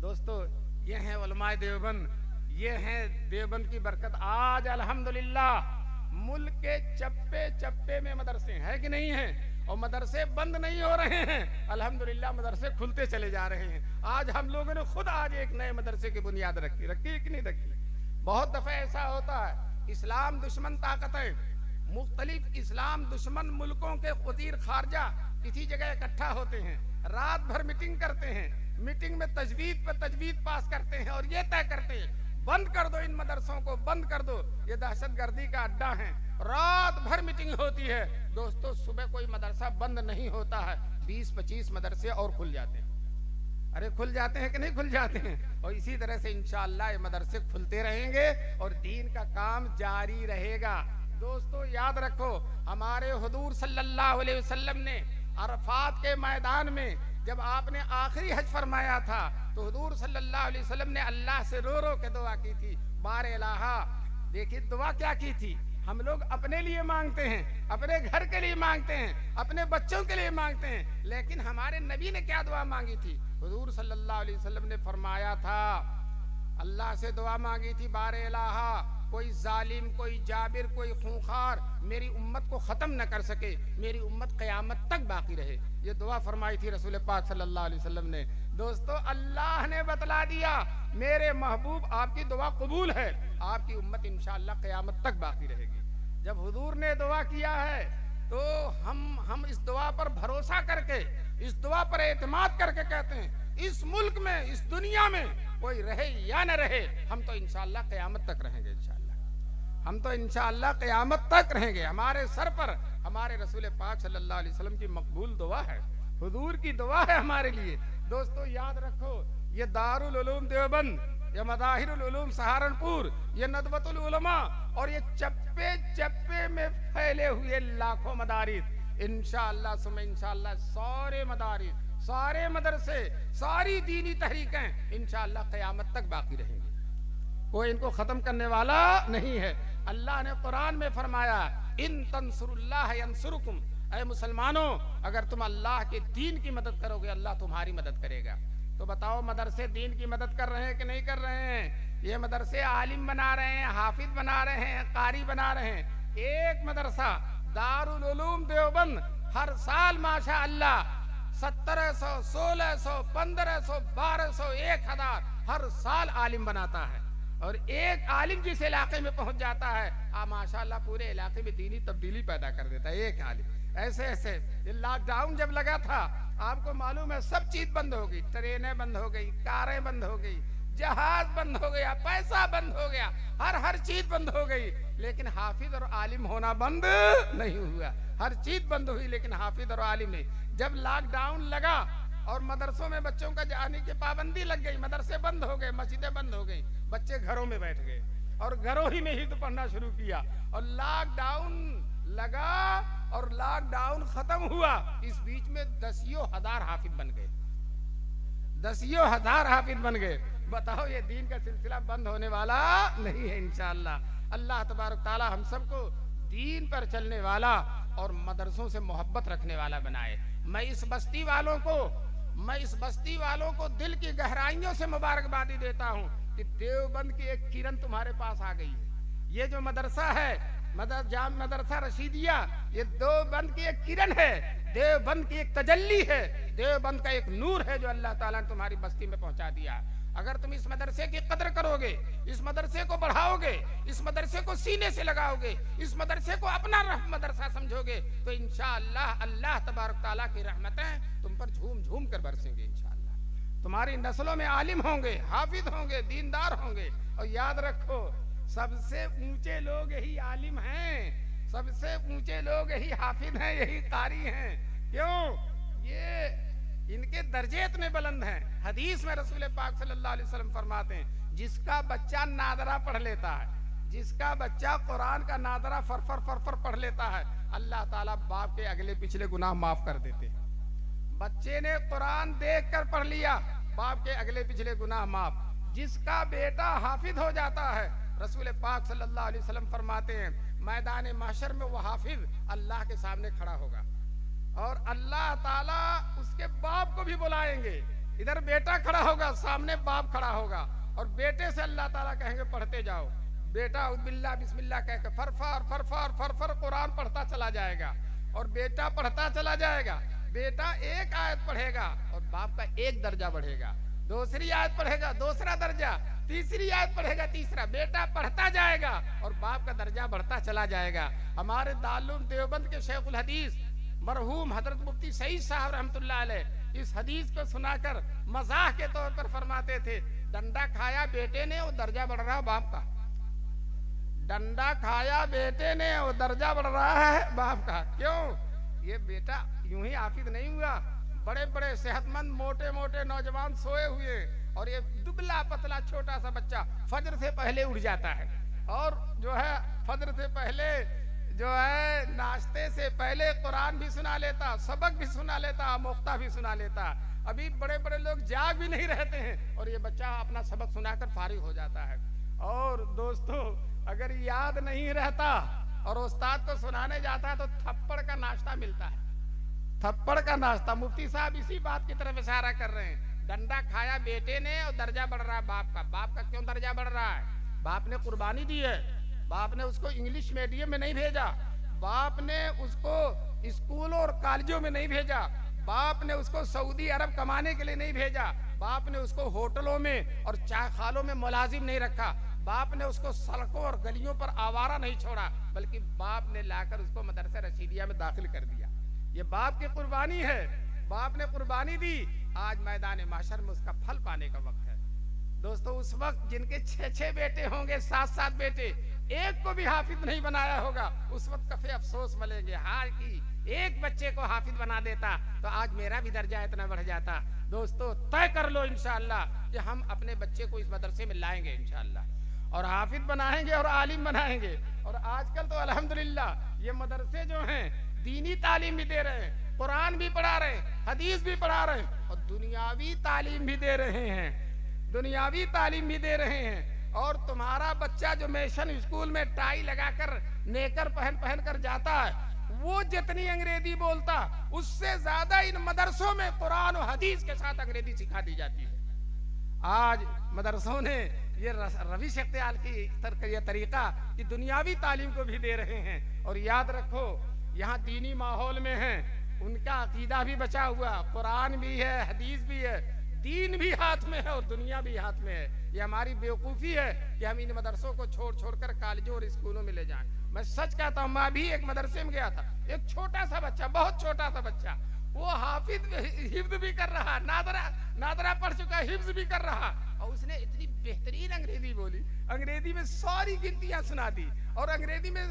दोस्तों ये हैं उलमाए देवबंद, ये हैं देवबंद की बरकत। आज अल्हम्दुलिल्लाह मुल्क के चप्पे चप्पे में मदरसे हैं कि नहीं हैं, और मदरसे बंद नहीं हो रहे हैं, अल्हम्दुलिल्लाह मदरसे खुलते चले जा रहे हैं। आज हम लोगों ने खुद आज एक नए मदरसे की बुनियाद रखी कि नहीं रखी। बहुत दफा ऐसा होता है इस्लाम दुश्मन ताकतें मुख्तलिफ इस्लाम दुश्मन मुल्कों के वज़ीर खारजा किसी जगह इकट्ठा होते हैं, रात भर मीटिंग करते हैं, मीटिंग में तजवीज़ पर तजवीज़ पास करते हैं और ये तय करते हैं बंद कर दो इन मदरसों को, बंद कर दो, ये दहशतगर्दी का अड्डा है। रात भर मीटिंग होती है। दोस्तों सुबह कोई मदरसा बंद नहीं होता है, 20-25 मदरसे और खुल जाते हैं। अरे खुल जाते हैं कि नहीं खुल जाते हैं? और इसी तरह से इंशाअल्लाह ये मदरसे खुलते रहेंगे और दीन का काम जारी रहेगा। दोस्तों याद रखो हमारे हुजूर सल्लल्लाहु अलैहि वसल्लम ने अरफात के मैदान में जब आपने आखिरी हज फरमाया था तो हुजूर सल्लल्लाहु अलैहि वसल्लम ने अल्लाह से रो रो के दुआ की थी, बारे इलाहा। देखिए दुआ क्या की थी, हम लोग अपने लिए मांगते हैं, अपने घर के लिए मांगते हैं, अपने बच्चों के लिए मांगते हैं, लेकिन हमारे नबी ने क्या दुआ मांगी थी? हुजूर सल्लल्लाहु अलैहि वसल्लम ने फरमाया था अल्लाह से दुआ मांगी थी, बारे इलाहा कोई जालिम, कोई जाबिर, कोई खूंखार मेरी उम्मत को ख़त्म न कर सके, मेरी उम्मत क़यामत तक बाकी रहे। ये दुआ फरमाई थी रसूल पाक सल्लल्लाहु अलैहि वसल्लम ने। दोस्तों, अल्लाह ने बतला दिया मेरे महबूब आपकी दुआ कबूल है, आपकी उम्मत इंशाअल्लाह क़यामत तक बाकी रहेगी। जब हुजूर ने दुआ किया है तो हम इस दुआ पर भरोसा करके, इस दुआ पर एतमाद करके कहते हैं इस मुल्क में, इस दुनिया में कोई रहे या न रहे, हम तो इंशाअल्लाह क़यामत तक रहेंगे। इंशाअल्लाह हम तो इंशाअल्लाह क़यामत तक रहेंगे। हमारे सर पर हमारे रसूल पाक सल्लल्लाहु अलैहि वसल्लम की मकबूल दुआ है, हुजूर की दुआ है हमारे लिए। दोस्तों, याद रखो, ये दारुल उलूम देवबंद, ये मदाहिरुल उलूम सहारनपुर, ये नदवतुल उलमा और ये चप्पे चप्पे में फैले हुए लाखों मदारिस, इंशाअल्लाह सुमे इंशाअल्लाह सारे मदारिस, सारे मदरसे, सारी दीनी तहरीकें इंशाअल्लाह क़यामत तक बाकी रहेंगी। कोई इनको खत्म करने वाला नहीं है। अल्लाह ने कुरान में फरमाया, इन तंसुरुल्लाह यंसुरुकुम, ऐ मुसलमानों अगर तुम अल्लाह के दीन की मदद करोगे अल्लाह तुम्हारी मदद करेगा। तो बताओ, मदरसे दीन की मदद कर रहे हैं कि नहीं कर रहे हैं? ये मदरसे आलिम बना रहे हैं, हाफिज बना रहे हैं, कारी बना रहे हैं। एक मदरसा दारुल उलूम देवबंद हर साल माशा अल्लाह 1700, 1600, 1500, 1200, 1000 हर साल आलिम बनाता है। और एक आलिम जिस इलाके में पहुंच जाता है माशाअल्लाह पूरे इलाके में दीनी तब्दीली पैदा कर देता है एक आलिम। ऐसे ऐसे ये लॉकडाउन जब लगा था, आपको मालूम है सब चीज बंद हो गई, ट्रेनें बंद हो गई, कारें बंद हो गई, जहाज बंद हो गया, पैसा बंद हो गया, हर चीज बंद हो गई, लेकिन हाफिज और आलिम होना बंद नहीं हुआ। हर चीज बंद हुई लेकिन हाफिज और आलिम नहीं। जब लॉकडाउन लगा और मदरसों में बच्चों का जाने की पाबंदी लग गई, मदरसे बंद हो गए, मस्जिदें बंद हो गई, बच्चे घरों में बैठ गए और घरों ही में ही तो पढ़ना शुरू किया। और लॉकडाउन लगा और लॉकडाउन खत्म हुआ, इस बीच में 10,000 हाफिज बन गए, 10,000 हाफिज बन गए। बताओ, ये दीन का सिलसिला बंद होने वाला नहीं है इंशाअल्लाह। अल्लाह तबारक ताला हम सबको दीन पर चलने वाला और मदरसों से मोहब्बत रखने वाला बनाए। मैं इस बस्ती वालों को दिल की गहराइयों से मुबारकबादी देता हूँ कि देवबंद की एक किरण तुम्हारे पास आ गई है। ये जो मदरसा है, मदरसा रशीदिया, ये देवबंद की एक किरण है, देवबंद की एक तजल्ली है, देवबंद का एक नूर है जो अल्लाह ताला ने तुम्हारी बस्ती में पहुंचा दिया। अगर तुम इस मदरसे की कदर करोगे, इस मदरसे को बढ़ाओगे, इस मदरसे को सीने से लगाओगे, इस मदरसे को अपना मदरसा समझोगे, तो इंशाअल्लाह अल्लाह तबारक ताला की रहमतें तुम पर झूम झूम कर बरसेंगे। इंशाअल्लाह तुम्हारी नस्लों में आलिम होंगे, हाफिज होंगे, दीनदार होंगे। और याद रखो, सबसे ऊंचे लोग यही आलिम हैं, सबसे ऊंचे लोग यही हाफिज हैं, यही कारी हैं। क्यों? ये इनके दर्जे इतने बुलंद हैं। हदीस में रसूल पाक सल्लल्लाहु अलैहि वसल्लम फरमाते हैं, जिसका बच्चा नादरा पढ़ लेता है, जिसका बच्चा कुरान का नादरा फरफर पढ़ लेता है, अल्लाह ताला बाप के अगले पिछले गुनाह माफ कर देते हैं। बच्चे ने कुरान देखकर पढ़ लिया, बाप के अगले पिछले गुनाह माफ। जिसका बेटा हाफिज हो जाता है, रसूल पाक सल्लल्लाहु अलैहि वसल्लम फरमाते हैं, मैदान महशर में वो हाफिज अल्लाह के सामने खड़ा होगा और अल्लाह ताला उसके बाप को भी बुलाएंगे। इधर बेटा खड़ा होगा, सामने बाप खड़ा होगा और बेटे से अल्लाह ताला कहेंगे पढ़ते जाओ। बेटा बिल्ला बिस्मिल्लाह कह के फरफर कुरान पढ़ता चला जाएगा और बेटा पढ़ता चला जाएगा। बेटा एक आयत पढ़ेगा और बाप का एक दर्जा बढ़ेगा, दूसरी आयत पढ़ेगा दूसरा दर्जा, तीसरी आयत पढ़ेगा तीसरा। बेटा पढ़ता जाएगा और बाप का दर्जा बढ़ता चला जाएगा। हमारे दारुल देवबंद के शेखुल हदीस मरहूम हजरत मुफ्ती सईद साहब रहमतुल्लाह अलैह इस हदीस को सुनाकर मजाक के तौर पर फरमाते थे, डंडा खाया बेटे ने वो दर्जा बढ़ रहा है बाप का, डंडा खाया बेटे ने वो दर्जा बढ़ रहा है बाप का। क्यों? ये बेटा यूं ही हाफिज नहीं हुआ, बड़े बड़े सेहतमंद मोटे मोटे नौजवान सोए हुए और ये दुबला पतला छोटा सा बच्चा फजर से पहले उठ जाता है और जो है फजर से पहले जो है नाश्ते से पहले कुरान भी सुना लेता, सबक भी सुना लेता, मुफ्ता भी सुना लेता। अभी बड़े बड़े लोग जाग भी नहीं रहते हैं और ये बच्चा अपना सबक सुनाकर फारिग हो जाता है। और दोस्तों, अगर याद नहीं रहता और उस्ताद को सुनाने जाता है तो थप्पड़ का नाश्ता मिलता है, थप्पड़ का नाश्ता। मुफ्ती साहब इसी बात की तरफ इशारा कर रहे हैं। डंडा खाया बेटे ने और दर्जा बढ़ रहा है बाप का। बाप का क्यों दर्जा बढ़ रहा है? बाप ने कुर्बानी दी है। बाप ने उसको इंग्लिश मीडियम में नहीं भेजा, बाप ने उसको स्कूलों और कॉलेजों में नहीं भेजा, बाप ने उसको सऊदी अरब कमाने के लिए नहीं भेजा, बाप ने उसको होटलों में और चाय खालों में मुलाजिम नहीं रखा, बाप ने उसको सड़कों और गलियों पर आवारा नहीं छोड़ा, बल्कि बाप ने लाकर उसको मदरसा रशीदिया में दाखिल कर दिया। ये बाप की कुर्बानी है। बाप ने कुर्बानी दी, आज मैदान महशर में उसका फल पाने का वक्त है। दोस्तों, उस वक्त जिनके 6-6 बेटे होंगे, 7-7 बेटे, एक को भी हाफिज नहीं बनाया होगा, उस वक्त कफे अफसोस मलेंगे। हार की एक बच्चे को हाफिज बना देता तो आज मेरा भी दर्जा इतना बढ़ जाता। दोस्तों, तय कर लो इंशाअल्लाह कि हम अपने बच्चे को इस मदरसे में लाएंगे इंशाअल्लाह, और हाफिज बनाएंगे और आलिम बनाएंगे। और आजकल तो अल्हम्दुलिल्लाह ये मदरसे जो हैं दीनी तालीम भी दे रहे हैं, कुरान भी पढ़ा रहे हैं, हदीस भी पढ़ा रहे हैं, और दुनियावी तालीम भी दे रहे हैं, दुनियावी तालीम भी दे रहे हैं। और तुम्हारा बच्चा जो मिशन स्कूल में टाई लगाकर नेकर पहन कर जाता है, वो जितनी अंग्रेजी बोलता उससे ज्यादा इन मदरसों में कुरान और हदीस के साथ अंग्रेजी सिखा दी जाती है। आज मदरसों ने ये रवि शक्तियाल की ये तरीका कि दुनियावी तालीम को भी दे रहे हैं। और याद रखो, यहाँ दीनी माहौल में है, उनका अकीदा भी बचा हुआ, कुरान भी है, हदीस भी है, दीन भी हाथ में है और दुनिया भी हाथ में है। ये हमारी बेवकूफ़ी है कि हम इन मदरसों को छोड़ कर कॉलेजों और स्कूलों में ले जाएं। मैं सच कहता हूँ, मैं भी एक मदरसे में गया था, एक छोटा सा बच्चा, बहुत छोटा सा बच्चा, वो हाफिज हिफ्ज भी कर रहा, नादरा पढ़ चुका, हिफ्ज भी कर रहा, और उसने इतनी बेहतरीन अंग्रेजी बोली, अंग्रेजी में सारी गिनतियां सुना दी और अंग्रेजी में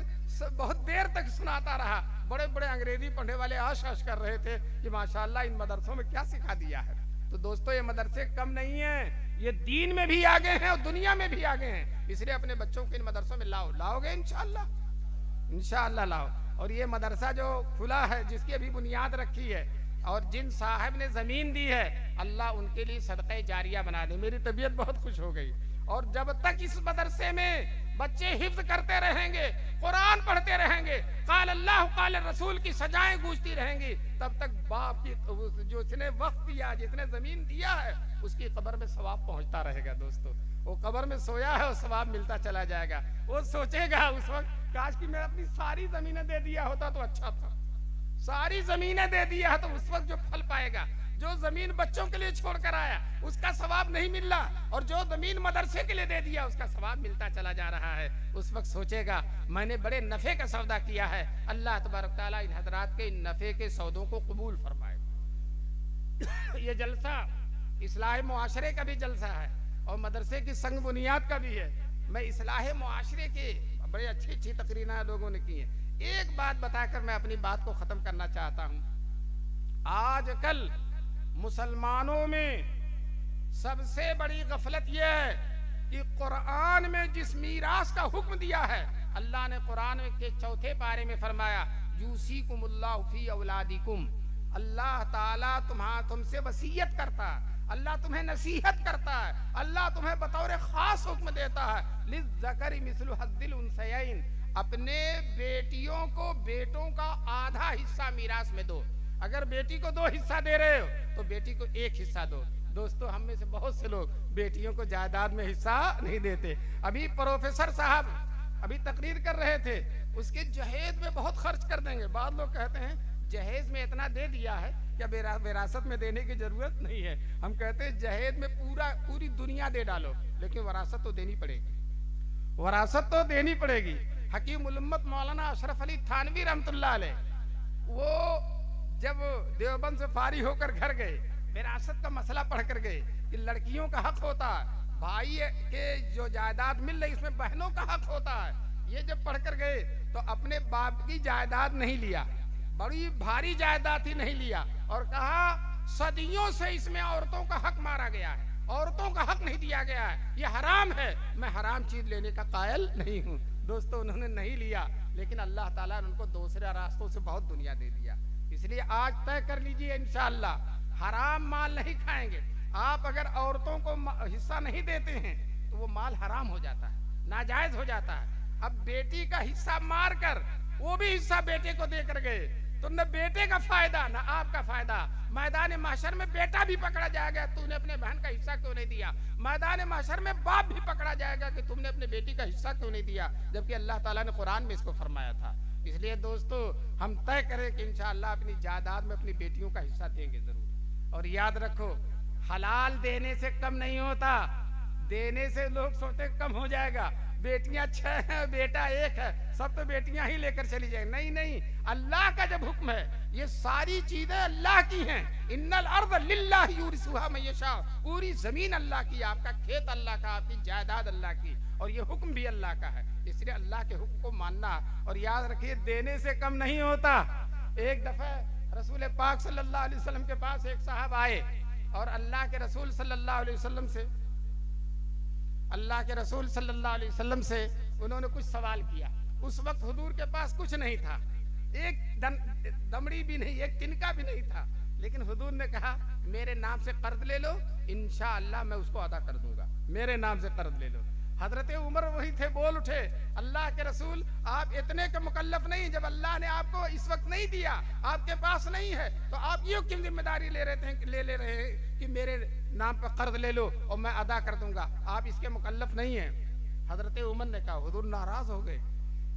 बहुत देर तक सुनाता रहा। बड़े बड़े अंग्रेजी पढ़ने वाले आश कर रहे थे कि माशाल्लाह इन मदरसों में क्या सिखा दिया है। तो दोस्तों, ये मदरसे कम नहीं है, ये दीन में भी आगे हैं और दुनिया में भी आगे हैं। इसलिए अपने बच्चों को इन मदरसों में लाओगे इंशाअल्लाह लाओ। और ये मदरसा जो खुला है, जिसकी अभी बुनियाद रखी है और जिन साहब ने जमीन दी है, अल्लाह उनके लिए सदक़े जारिया बना दे। मेरी तबीयत बहुत खुश हो गई। और जब तक इस मदरसे में बच्चे हिफ्ज करते रहेंगे, कुरान पढ़ते रहेंगे, काल अल्लाह काल रसूल की सजाएं गूंजती रहेंगी, तब तक बाप की जो इसने वक्त दिया, जिसने जमीन दिया है, उसकी कब्र में सवाब पहुंचता रहेगा। दोस्तों, वो कब्र में सोया है और सवाब मिलता चला जाएगा। वो सोचेगा उस वक्त, काश कि मैं अपनी सारी जमीनें दे दिया होता तो अच्छा था, सारी जमीनें दे दिया है तो उस वक्त जो फल पाएगा, जो जमीन बच्चों के लिए छोड़ कर आया उसका सवाब नहीं मिल रहा, और जो जमीन मदरसे के लिए दे दिया उसका सवाब मिलता चला जा रहा है। उस वक्त सोचेगा मैंने बड़े नफे का सौदा किया है। अल्लाह तबारक तआला इन हजरात के इन नफे के सौदों को कबूल फरमाए। ये जलसा इस्लाह मुआशरे का भी जलसा है और मदरसे की संग बुनियाद का भी है। मैं इस्लाह मुआशरे के बड़ी अच्छी तकरीरें लोगों ने की है। एक बात बताकर मैं अपनी बात को खत्म करना चाहता हूँ। आजकल मुसलमानों में सबसे बड़ी गफलत यह है कि कुरान में जिस मीरास का हुक्म दिया है, अल्लाह ने कुरान के 4 पारे में फरमाया, यूसीकुमुल्लाहु फी औलादिकुम, अल्लाह ताला तुमसे वसीयत करता है, अल्लाह तुम्हें नसीहत करता है, अल्लाह तुम्हें बतौर खास हुक्म देता है, लिज़्ज़करि मिस्लु हद्दिल उन्सयैन, अपने बेटियों को बेटों का आधा हिस्सा मीरास में दो। अगर बेटी को 2 हिस्सा दे रहे हो तो बेटी को 1 हिस्सा दो। दोस्तों, हम में से बहुत से लोग बेटियों को जायदाद में हिस्सा नहीं देते। अभी प्रोफेसर साहब अभी तकरीर कर रहे थे, उसके जहेज में बहुत खर्च कर देंगे। बाद लोग कहते हैं जहेज में इतना दे दिया है क्या विरासत में देने की जरूरत नहीं है। हम कहते हैं जहेज में पूरी दुनिया दे डालो, लेकिन वरासत तो देनी पड़ेगी, वरासत तो देनी पड़ेगी। हकीम उल उम्मत मौलाना अशरफ अली थानवी रहमतुल्लाह अलैह, वो जब देवबंद से फारी होकर घर गए, विरासत का मसला पढ़ कर गए कि लड़कियों का हक होता है, भाई के जो जायदाद मिल रही इसमें बहनों का हक होता है। ये जब पढ़ कर गए तो अपने बाप की जायदाद नहीं लिया, बड़ी भारी जायदाद ही नहीं लिया, और कहा सदियों से इसमें औरतों का हक मारा गया है, औरतों का हक नहीं दिया गया है, ये हराम है, मैं हराम चीज लेने का कायल नहीं हूँ। दोस्तों, उन्होंने नहीं लिया, लेकिन अल्लाह ताला ने उनको दूसरे रास्तों से बहुत दुनिया दे दिया। इसलिए आज तय कर लीजिए इंशाअल्लाह हराम माल नहीं खाएंगे। आप अगर औरतों को हिस्सा नहीं देते हैं तो वो माल हराम हो जाता है, नाजायज हो जाता है। अब बेटी का हिस्सा मार कर वो भी हिस्सा बेटे को दे कर गए तो न बेटे का फायदा न आपका फायदा। मैदान माशर में बेटा भी पकड़ा जाएगा, तूने अपने बहन का हिस्सा क्यों नहीं दिया। मैदान माशर में बाप भी पकड़ा जाएगा कि तुमने अपने बेटी का हिस्सा क्यों नहीं दिया, जबकि अल्लाह ताला ने कुरान में इसको फरमाया था। इसलिए दोस्तों हम तय करें कि इंशाअल्लाह अपनी जायदाद में अपनी बेटियों का हिस्सा देंगे जरूर। और याद रखो, हलाल देने से कम नहीं होता, देने से लोग सोचते कम हो जाएगा, बेटियां 6 हैं बेटा 1 है, सब तो बेटियां ही लेकर चली जाएंगी। नहीं नहीं, अल्लाह का जब हुक्म है, ये सारी चीजें अल्लाह की हैं। इन्नल अर्द लिल्लाहि युरिसुहा मन यशा, पूरी जमीन अल्लाह की, आपका खेत अल्लाह का, आपकी जायदाद अल्लाह की, और ये हुक्म भी अल्लाह का है। इसलिए अल्लाह के हुक्म को मानना। और याद रखिए, देने से कम नहीं होता। एक दफा रसूल पाक सल्लल्लाहु अलैहि वसल्लम के पास एक साहब आए और अल्लाह के रसूल सल्लल्लाहु अलैहि वसल्लम से उन्होंने कुछ सवाल किया। उस वक्त हुजूर के पास कुछ नहीं था, एक दमड़ी भी नहीं, एक तिनका भी नहीं था, लेकिन हुजूर ने कहा मेरे नाम से कर्ज ले लो, इंशाअल्लाह मैं उसको अदा कर दूंगा, मेरे नाम से कर्ज ले लो। हजरत उमर वही थे, बोल उठे, अल्लाह के रसूल आप इतने के मुकल्लफ नहीं, जब अल्लाह ने आपको इस वक्त नहीं दिया, आपके पास नहीं है, तो आप ये क्यों जिम्मेदारी ले रहे हैं कि मेरे नाम पर कर्ज ले लो और मैं अदा कर दूंगा, आप इसके मुकल्लफ नहीं है। हजरत उमर ने कहा, हुजूर नाराज हो गए।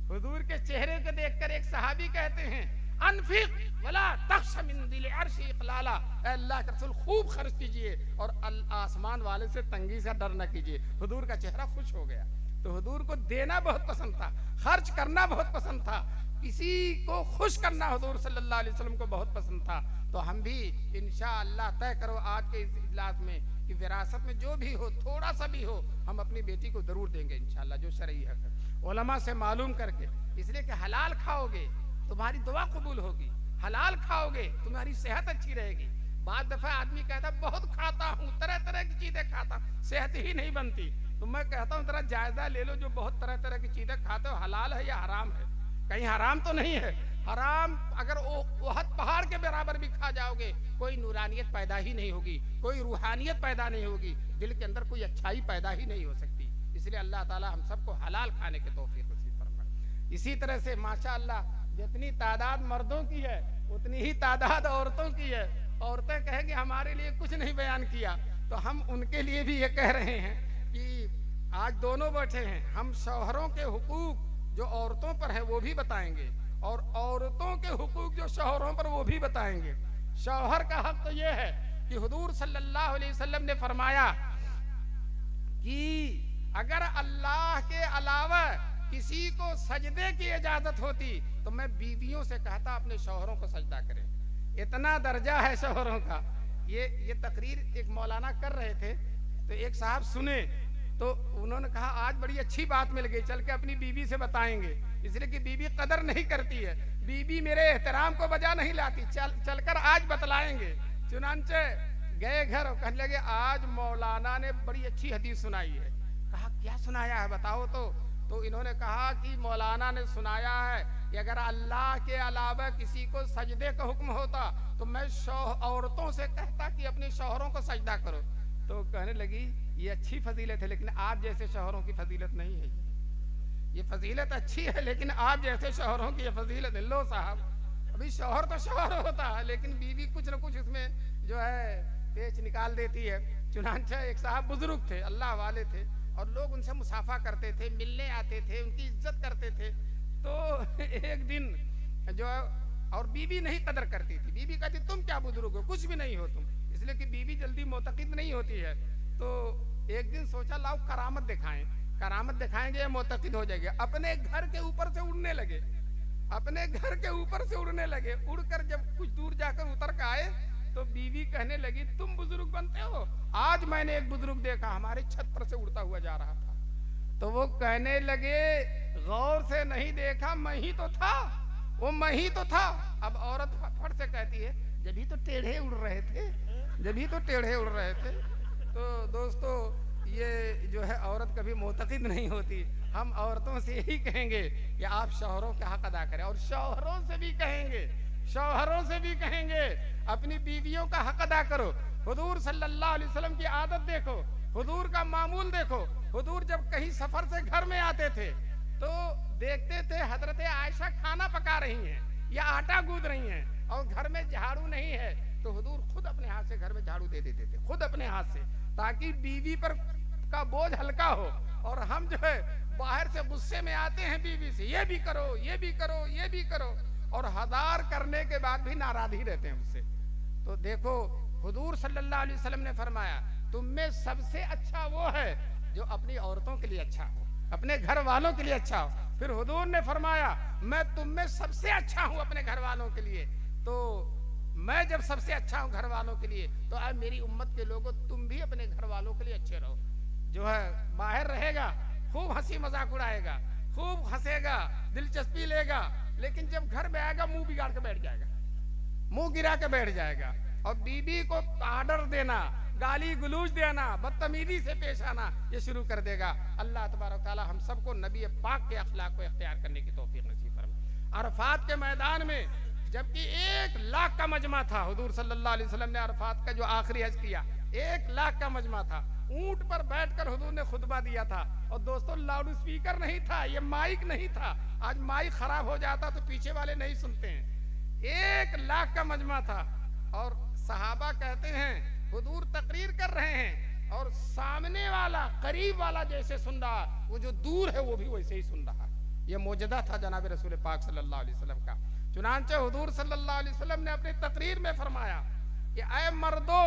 हुजूर के चेहरे को देखकर एक सहाबी कहते हैं, अनफिक वला तख्श मिन दिल अर्श इqlala, अल्लाह के रसूल खूब खर्च कीजिए और आसमान वाले से तंगी से डर न कीजिए। हुजूर का चेहरा खुश हो गया। तो हुजूर को देना बहुत पसंद था, खर्च करना बहुत पसंद था, किसी को खुश करना हुजूर सल्लल्लाहु अलैहि वसल्लम को बहुत पसंद था। तो हम भी इंशाअल्लाह तय करो आज के इस इजलास में कि विरासत में जो भी हो, थोड़ा सा भी हो, हम अपनी बेटी को जरूर देंगे इंशाअल्लाह, जो शरई हक है, उलमा से मालूम करके। इसलिए कि हलाल खाओगे तुम्हारी दुआ कबूल होगी, हलाल खाओगे तुम्हारी सेहत अच्छी रहेगी। बाद दफा आदमी कहता बहुत खाता हूँ, तरह तरह की चीजें खाता, सेहत ही नहीं बनती। तो मैं कहता हूँ जरा जायजा ले लो, जो बहुत तरह तरह की चीजें खाते हो, हलाल है या हराम है, कहीं हराम तो नहीं है। हराम अगर ओहद पहाड़ के बराबर भी खा जाओगे, कोई नूरानियत पैदा ही नहीं होगी, कोई रूहानियत पैदा नहीं होगी, दिल के अंदर कोई अच्छाई पैदा ही नहीं हो सकती। इसलिए अल्लाह ताला हम सबको हलाल खाने की तौफीक नसीब फरमाए। इसी तरह से माशाअल्लाह जितनी तादाद मर्दों की है उतनी ही तादाद औरतों की है। औरतें कहेंगी हमारे लिए कुछ नहीं बयान किया, तो हम उनके लिए भी ये कह रहे हैं कि आज दोनों बैठे हैं, हम शौहरों के हुकूक जो औरतों पर है वो भी बताएंगे, और औरतों के हुकूक जो शौहरों पर वो भी बताएंगे। शौहर का हक तो ये है कि हुजूर सल्लल्लाहु अलैहि वसल्लम ने फरमाया कि अगर अल्लाह के अलावा किसी को सजदे की इजाजत होती तो मैं बीवियों से कहता अपने शौहरों को सजदा करें। इतना दर्जा है शौहरों का। ये तकरीर एक मौलाना कर रहे थे, तो एक साहब सुने, तो उन्होंने कहा आज बड़ी अच्छी बात मिल गई, चल के अपनी बीवी से बताएंगे। इसलिए कि बीवी कदर नहीं करती है, बीवी मेरे एहतराम को बजा नहीं लाती, चलकर आज बतलाएंगे। चुनांचे गए घर और कहने लगे आज मौलाना ने बड़ी अच्छी हदीस सुनाई है। कहा क्या सुनाया है बताओ तो इन्होंने कहा कि मौलाना ने सुनाया है कि अगर अल्लाह के अलावा किसी को सजदे का हुक्म होता तो मैं औरतों से कहता कि अपने शौहरों को सजदा करो। तो कहने लगी ये अच्छी फजीलत है, लेकिन आप जैसे शौहरों की फजीलत नहीं है। ये फजीलत अच्छी है लेकिन आप जैसे शौहरों की ये फजीलत है। लो साहब, अभी शौहर तो शौहर होता है, लेकिन बीवी कुछ न कुछ उसमें जो है पेच निकाल देती है। चुनांचा एक साहब बुजुर्ग थे, अल्लाह वाले थे, और लोग उनसे मुसाफा करते थे, मिलने आते थे, उनकी इज्जत करते थे। तो एक दिन जो और बीवी नहीं कदर करती थी, बीवी कहती तुम क्या बुजुर्ग हो, कुछ भी नहीं हो तुम, इसलिए कि बीवी जल्दी मोतकिद नहीं होती है। तो एक दिन सोचा लाओ करामत दिखाएं, करामत दिखाएंगे मोतकिद हो जाएगी। अपने घर के ऊपर से उड़ने लगे, अपने घर के ऊपर से उड़ने लगे। उड़कर जब कुछ दूर जाकर उतर के आए तो बीवी कहने लगी तुम बुजुर्ग बनते हो, आज मैंने एक बुजुर्ग देखा हमारे छत पर से उड़ता हुआ जा रहा था। तो वो कहने लगे गौर से नहीं देखा, मैं ही तो था, वो मैं ही तो था। अब औरत फट से कहती है जब ही तो टेढ़े उड़ रहे थे, जब ही तो टेढ़े उड़ रहे थे। तो दोस्तों ये जो है औरत कभी मोतकिद नहीं होती। हम औरतों से यही कहेंगे कि आप शौहरों का हक अदा करें, और शौहरों से भी कहेंगे, शौहरों से भी कहेंगे अपनी बीवियों का हक अदा करो। हुजूर सल्लल्लाहु अलैहि वसल्लम की आदत देखो, हुजूर का मामूल देखो। हुजूर जब कहीं सफर से घर में आते थे तो देखते थे हजरत आयशा खाना पका रही हैं, या आटा गूंद रही हैं और घर में झाड़ू नहीं है, तो हुजूर खुद अपने हाथ से घर में झाड़ू दे देते थे, खुद अपने हाथ से, ताकि बीवी पर का बोझ हल्का हो। और हम जो है बाहर से गुस्से में आते हैं बीवी से, ये भी करो, ये भी करो, ये भी करो, और हजार करने के बाद भी नाराज ही रहते हैं उससे। तो देखो हुजूर सल्लल्लाहु अलैहि वसल्लम ने फरमाया, तुम में सबसे अच्छा वो है जो अपनी औरतों के लिए अच्छा हो, अपने घर वालों के लिए अच्छा हो। फिर हुजूर ने फरमाया, मैं तुम में सबसे अच्छा हूं अपने घर वालों के लिए। तो मैं जब सबसे अच्छा हूं घर वालों के लिए, तो अब मेरी उम्मत के लोगों तुम भी अपने घर वालों के लिए अच्छे रहो। जो है बाहर रहेगा खूब हंसी मजाक उड़ाएगा, खूब हंसेगा, दिलचस्पी लेगा, लेकिन जब घर में आएगा मुंह बिगाड़ के बैठ जाएगा, मुंह गिरा के बैठ जाएगा। और बीबी को आर्डर देना, गाली गलूज देना, बदतमीजी से पेश आना, ये शुरू कर देगा। अल्लाह तबारक तआला हम सबको नबी पाक के अखलाक को इख्तियार करने की तौफीक नसीब फरमाए। अरफात के मैदान में जबकि 1 लाख का मजमा था, हुजूर सल्लल्लाहु अलैहि वसल्लम ने अरफात का जो आखिरी हज किया, 1 लाख का मजमा था। ऊंट पर बैठकर हुजूर ने खुतबा दिया था। और दोस्तों लाउड स्पीकर नहीं था, ये माइक नहीं था। आज माइक खराब हो जाता तो पीछे वाले नहीं सुनते हैं। 1 लाख का मजमा था और सहाबा कहते हैं हुजूर तकरीर कर रहे हैं और सामने वाला करीब वाला जैसे सुन रहा, वो जो दूर है वो भी वैसे ही सुन रहा। ये मौजदा था जनाब रसूल पाक सल्लल्लाहु अलैहि वसल्लम का। चुनांचे हुजूर सल्लल्लाहु अलैहि वसल्लम ने अपनी तकरीर में फरमाया कि ऐ मर्दो,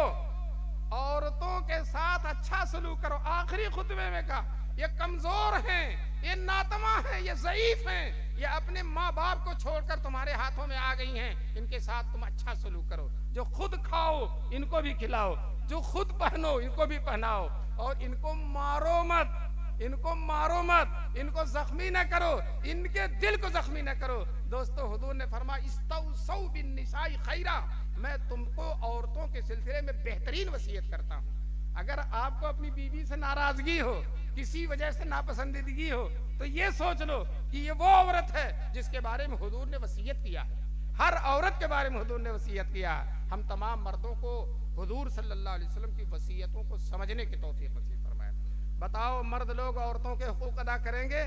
औरतों के साथ अच्छा सलूक करो। आखिरी खुतबे में कहा, ये कमजोर हैं, ये नातमा हैं, ये ज़ईफ हैं, ये अपने माँ बाप को छोड़कर तुम्हारे हाथों में आ गई हैं, इनके साथ तुम अच्छा सलूक करो। जो खुद खाओ इनको भी खिलाओ, जो खुद पहनो इनको भी पहनाओ, और इनको मारो मत, इनको मारो मत, इनको जख्मी न करो, इनके दिल को जख्मी न करो। दोस्तों हुजूर ने फरमाया, इस्तौसौ बिन निसाई खैरा, मैं तुमको औरतों के सिलसिले में बेहतरीन वसीयत करता हूँ। अगर आपको अपनी बीवी से नाराजगी हो, किसी वजह से नापसंदीदगी हो, तो ये सोच लो कि ये वो औरत है जिसके बारे में हुजूर ने वसीयत किया है। हर औरत के बारे में हुजूर ने वसीयत किया है। हम तमाम मर्दों को हुजूर सल्लल्लाहु अलैहि वसल्लम की वसीयतों को समझने की तौफीक नसीब फरमाए। बताओ मर्द लोग औरतों के हुकूक अदा करेंगे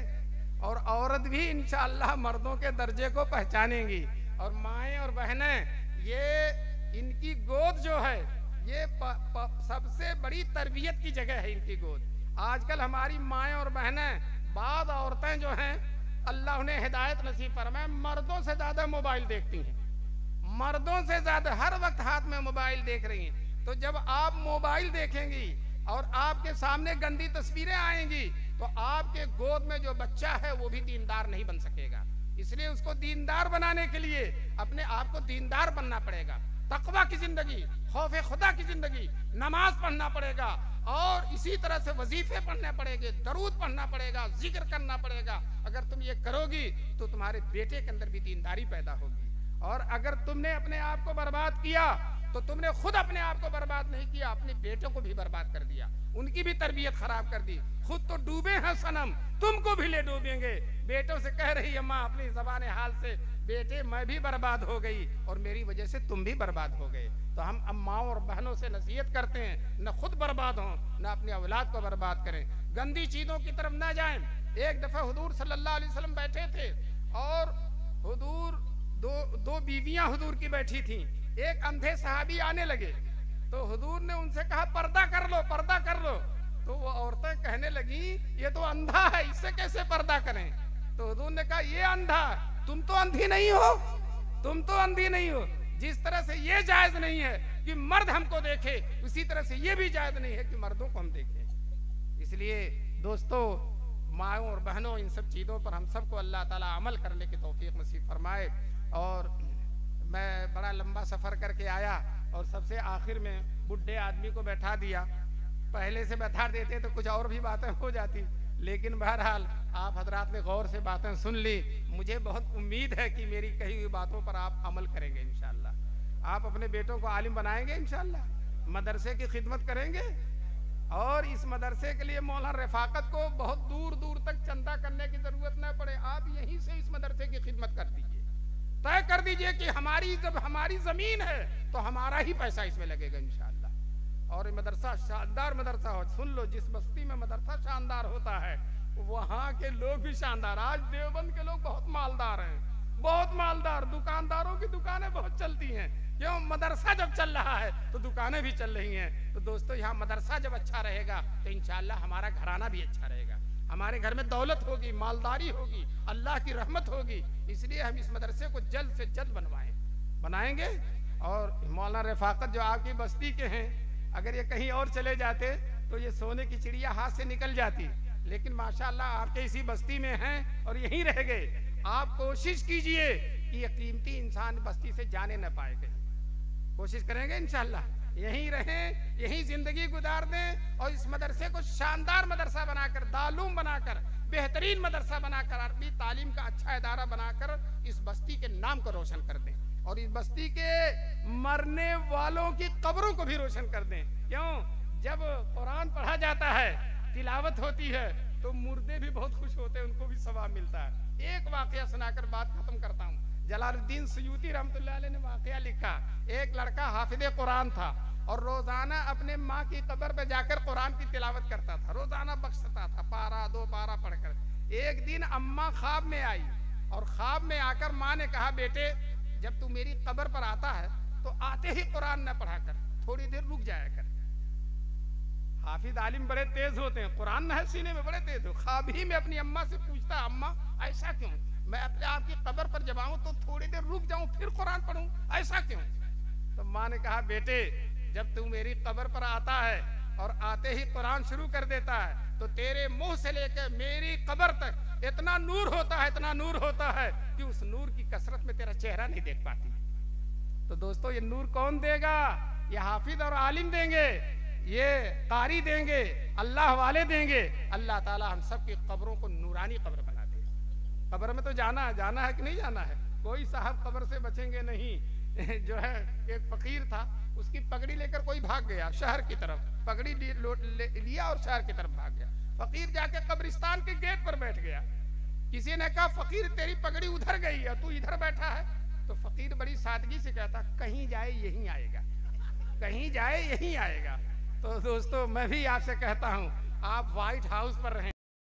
और औरत भी इंशाअल्लाह मर्दों के दर्जे को पहचानेंगी। और माएँ और बहनें, ये इनकी गोद जो है ये सबसे बड़ी तरबियत की जगह है, इनकी गोद। आजकल हमारी माएँ और बहनें, बाद औरतें जो हैं अल्लाह उन्हें हिदायत नसीब फरमाए, मर्दों से ज्यादा मोबाइल देखती हैं, मर्दों से ज्यादा हर वक्त हाथ में मोबाइल देख रही हैं। तो जब आप मोबाइल देखेंगी और आपके सामने गंदी तस्वीरें आएंगी, तो आपके गोद में जो बच्चा है वो भी दीनदार नहीं बन सकेगा। इसलिए उसको दीनदार बनाने के लिए अपने आप को दीनदार बनना पड़ेगा। तकवा की जिंदगी, खौफ खुदा की जिंदगी, नमाज पढ़ना पड़ेगा, और इसी तरह से वजीफे पढ़ने पड़ेंगे, दरूद पढ़ना पड़ेगा, जिक्र करना पड़ेगा। अगर तुम ये करोगी तो तुम्हारे बेटे के अंदर भी दीनदारी पैदा होगी। और अगर तुमने अपने आप को बर्बाद किया तो तुमने खुद अपने आप को बर्बाद नहीं किया, अपने बेटों को भी बर्बाद कर दिया, उनकी भी तरबियत खराब कर दी। खुद तो डूबे हैं सनम, तुमको भी ले डूबेंगे। बेटों से कह रही है माँ अपनी ज़बान हाल से, बेटे मैं भी बर्बाद हो गई और मेरी वजह से तुम भी बर्बाद हो गए। तो हम अम्माओं और बहनों से नसीहत करते हैं, न खुद बर्बाद हों, न अपनी औलाद को बर्बाद करें, गंदी चीज़ों की तरफ न जाएं। एक दफ़ा हुजूर सल्लल्लाहु अलैहि वसल्लम बैठे थे और हुजूर दो बीवियां हुजूर की बैठी थी। एक अंधे सहाबी आने लगे तो हुजूर ने उनसे कहा पर्दा कर लो, पर्दा कर लो। तो वो औरतें कहने लगी ये तो अंधा है, इससे कैसे पर्दा करें। तो हुजूर ने कहा ये अंधा, तुम तो अंधी नहीं हो, तुम तो अंधी नहीं हो। जिस तरह से ये जायज नहीं है कि मर्द हमको देखे, उसी तरह से ये भी जायज नहीं है कि मर्दों को हम देखें। इसलिए दोस्तों, माओं और बहनों, इन सब चीज़ों पर हम सबको अल्लाह ताला अमल करने की तौफीक नसीब फरमाए। और मैं बड़ा लंबा सफ़र करके आया और सबसे आखिर में बुढ़े आदमी को बैठा दिया। पहले से बैठा देते तो कुछ और भी बातें हो जाती, लेकिन बहरहाल आप हजरात ने गौर से बातें सुन ली। मुझे बहुत उम्मीद है कि मेरी कही हुई बातों पर आप अमल करेंगे इंशाअल्लाह। आप अपने बेटों को आलिम बनाएंगे इंशाअल्लाह, मदरसे की खिदमत करेंगे। और इस मदरसे के लिए मौलाना रफाकत को बहुत दूर दूर तक चंदा करने की जरूरत न पड़े, आप यहीं से इस मदरसे की खिदमत कर दीजिए। तय कर दीजिए कि जब हमारी जमीन है तो हमारा ही पैसा इसमें लगेगा इंशाअल्लाह। और मदरसा शानदार मदरसा हो। सुन लो, जिस बस्ती में मदरसा शानदार होता है वहाँ के लोग भी शानदार। आज देवबंद के लोग बहुत मालदार हैं, बहुत मालदार, दुकानदारों की दुकानें बहुत चलती हैं। क्यों? मदरसा जब चल रहा है तो दुकानें भी चल रही हैं। तो दोस्तों यहाँ मदरसा जब अच्छा रहेगा तो इंशाअल्लाह हमारा घराना भी अच्छा रहेगा, हमारे घर में दौलत होगी, मालदारी होगी, अल्लाह की रहमत होगी। इसलिए हम इस मदरसे को जल्द से जल्द बनाएंगे। और मौलाना रफाकत जो आपकी बस्ती के हैं, अगर ये कहीं और चले जाते तो ये सोने की चिड़िया हाथ से निकल जाती, लेकिन माशाअल्लाह आपके इसी बस्ती में हैं और यहीं रह गए। आप कोशिश कीजिए कि ये कीमती इंसान बस्ती से जाने न पाए कहीं। कोशिश करेंगे इंशाअल्लाह, यहीं रहें, यहीं जिंदगी गुजार दें और इस मदरसे को शानदार मदरसा बनाकर, दारूम बनाकर, बेहतरीन मदरसा बनाकर, अरबी तालीम का अच्छा इदारा बनाकर इस बस्ती के नाम को रोशन कर दें और इस बस्ती के मरने वालों की कब्रों को भी रोशन कर दें। क्यों? जब कुरान पढ़ा जाता है, तिलावत होती है, तो मुर्दे भी बहुत खुश होते हैं, उनको भी सवाब मिलता है। एक वाकया सुनाकर बात खत्म करता हूँ। जलालुद्दीन सुयूती रहमतुल्लाह अलैह ने वाकया लिखा। एक लड़का हाफिज़े कुरान था और रोजाना अपने माँ की कब्र पे जाकर कुरान की तिलावत करता था, रोजाना बख्शता था, पारा 2 पारा पढ़कर। एक दिन अम्मा ख्वाब में आई और ख्वाब में आकर माँ ने कहा, बेटे जब तू मेरी कब्र पर आता है तो आते ही कुरान न पढ़ा कर, थोड़ी देर रुक जाया कर। हाफिज आलिम बड़े तेज होते हैं, कुरान न है सीने में, बड़े तेज हो। ख्वाब ही में अपनी अम्मा से पूछता, अम्मा ऐसा क्यों? मैं अपने आपकी कब्र पर जब आऊं तो थोड़ी देर रुक जाऊं फिर कुरान पढ़ूं, ऐसा क्यों? तो माँ ने कहा, बेटे जब तू मेरी कब्र पर आता है और आते ही कुरान शुरू कर देता है तो तेरे मुंह से लेकर मेरी कब्र तक इतना नूर होता है, इतना नूर होता है कि उस नूर की कसरत में तेरा चेहरा नहीं देख पाती। तो दोस्तों ये नूर कौन देगा? ये हाफिज और आलिम देंगे, ये कारी देंगे, अल्लाह वाले देंगे। अल्लाह ताला हम सब की कब्रों को नूरानी कब्र बना दे। कब्र में तो जाना है कि नहीं जाना है? कोई साहब कब्र से बचेंगे नहीं। जो है एक फकीर था, उसकी पगड़ी लेकर कोई भाग गया शहर की तरफ, पगड़ी लिया और शहर की तरफ भाग गया। फकीर जाके कब्रिस्तान के गेट पर बैठ गया। किसी ने कहा, फकीर तेरी पगड़ी उधर गई है, तू इधर बैठा है। तो फकीर बड़ी सादगी से कहता, कहीं जाए यहीं आएगा, कहीं जाए यहीं आएगा। तो दोस्तों मैं भी आपसे कहता हूं, आप व्हाइट हाउस पर रहें।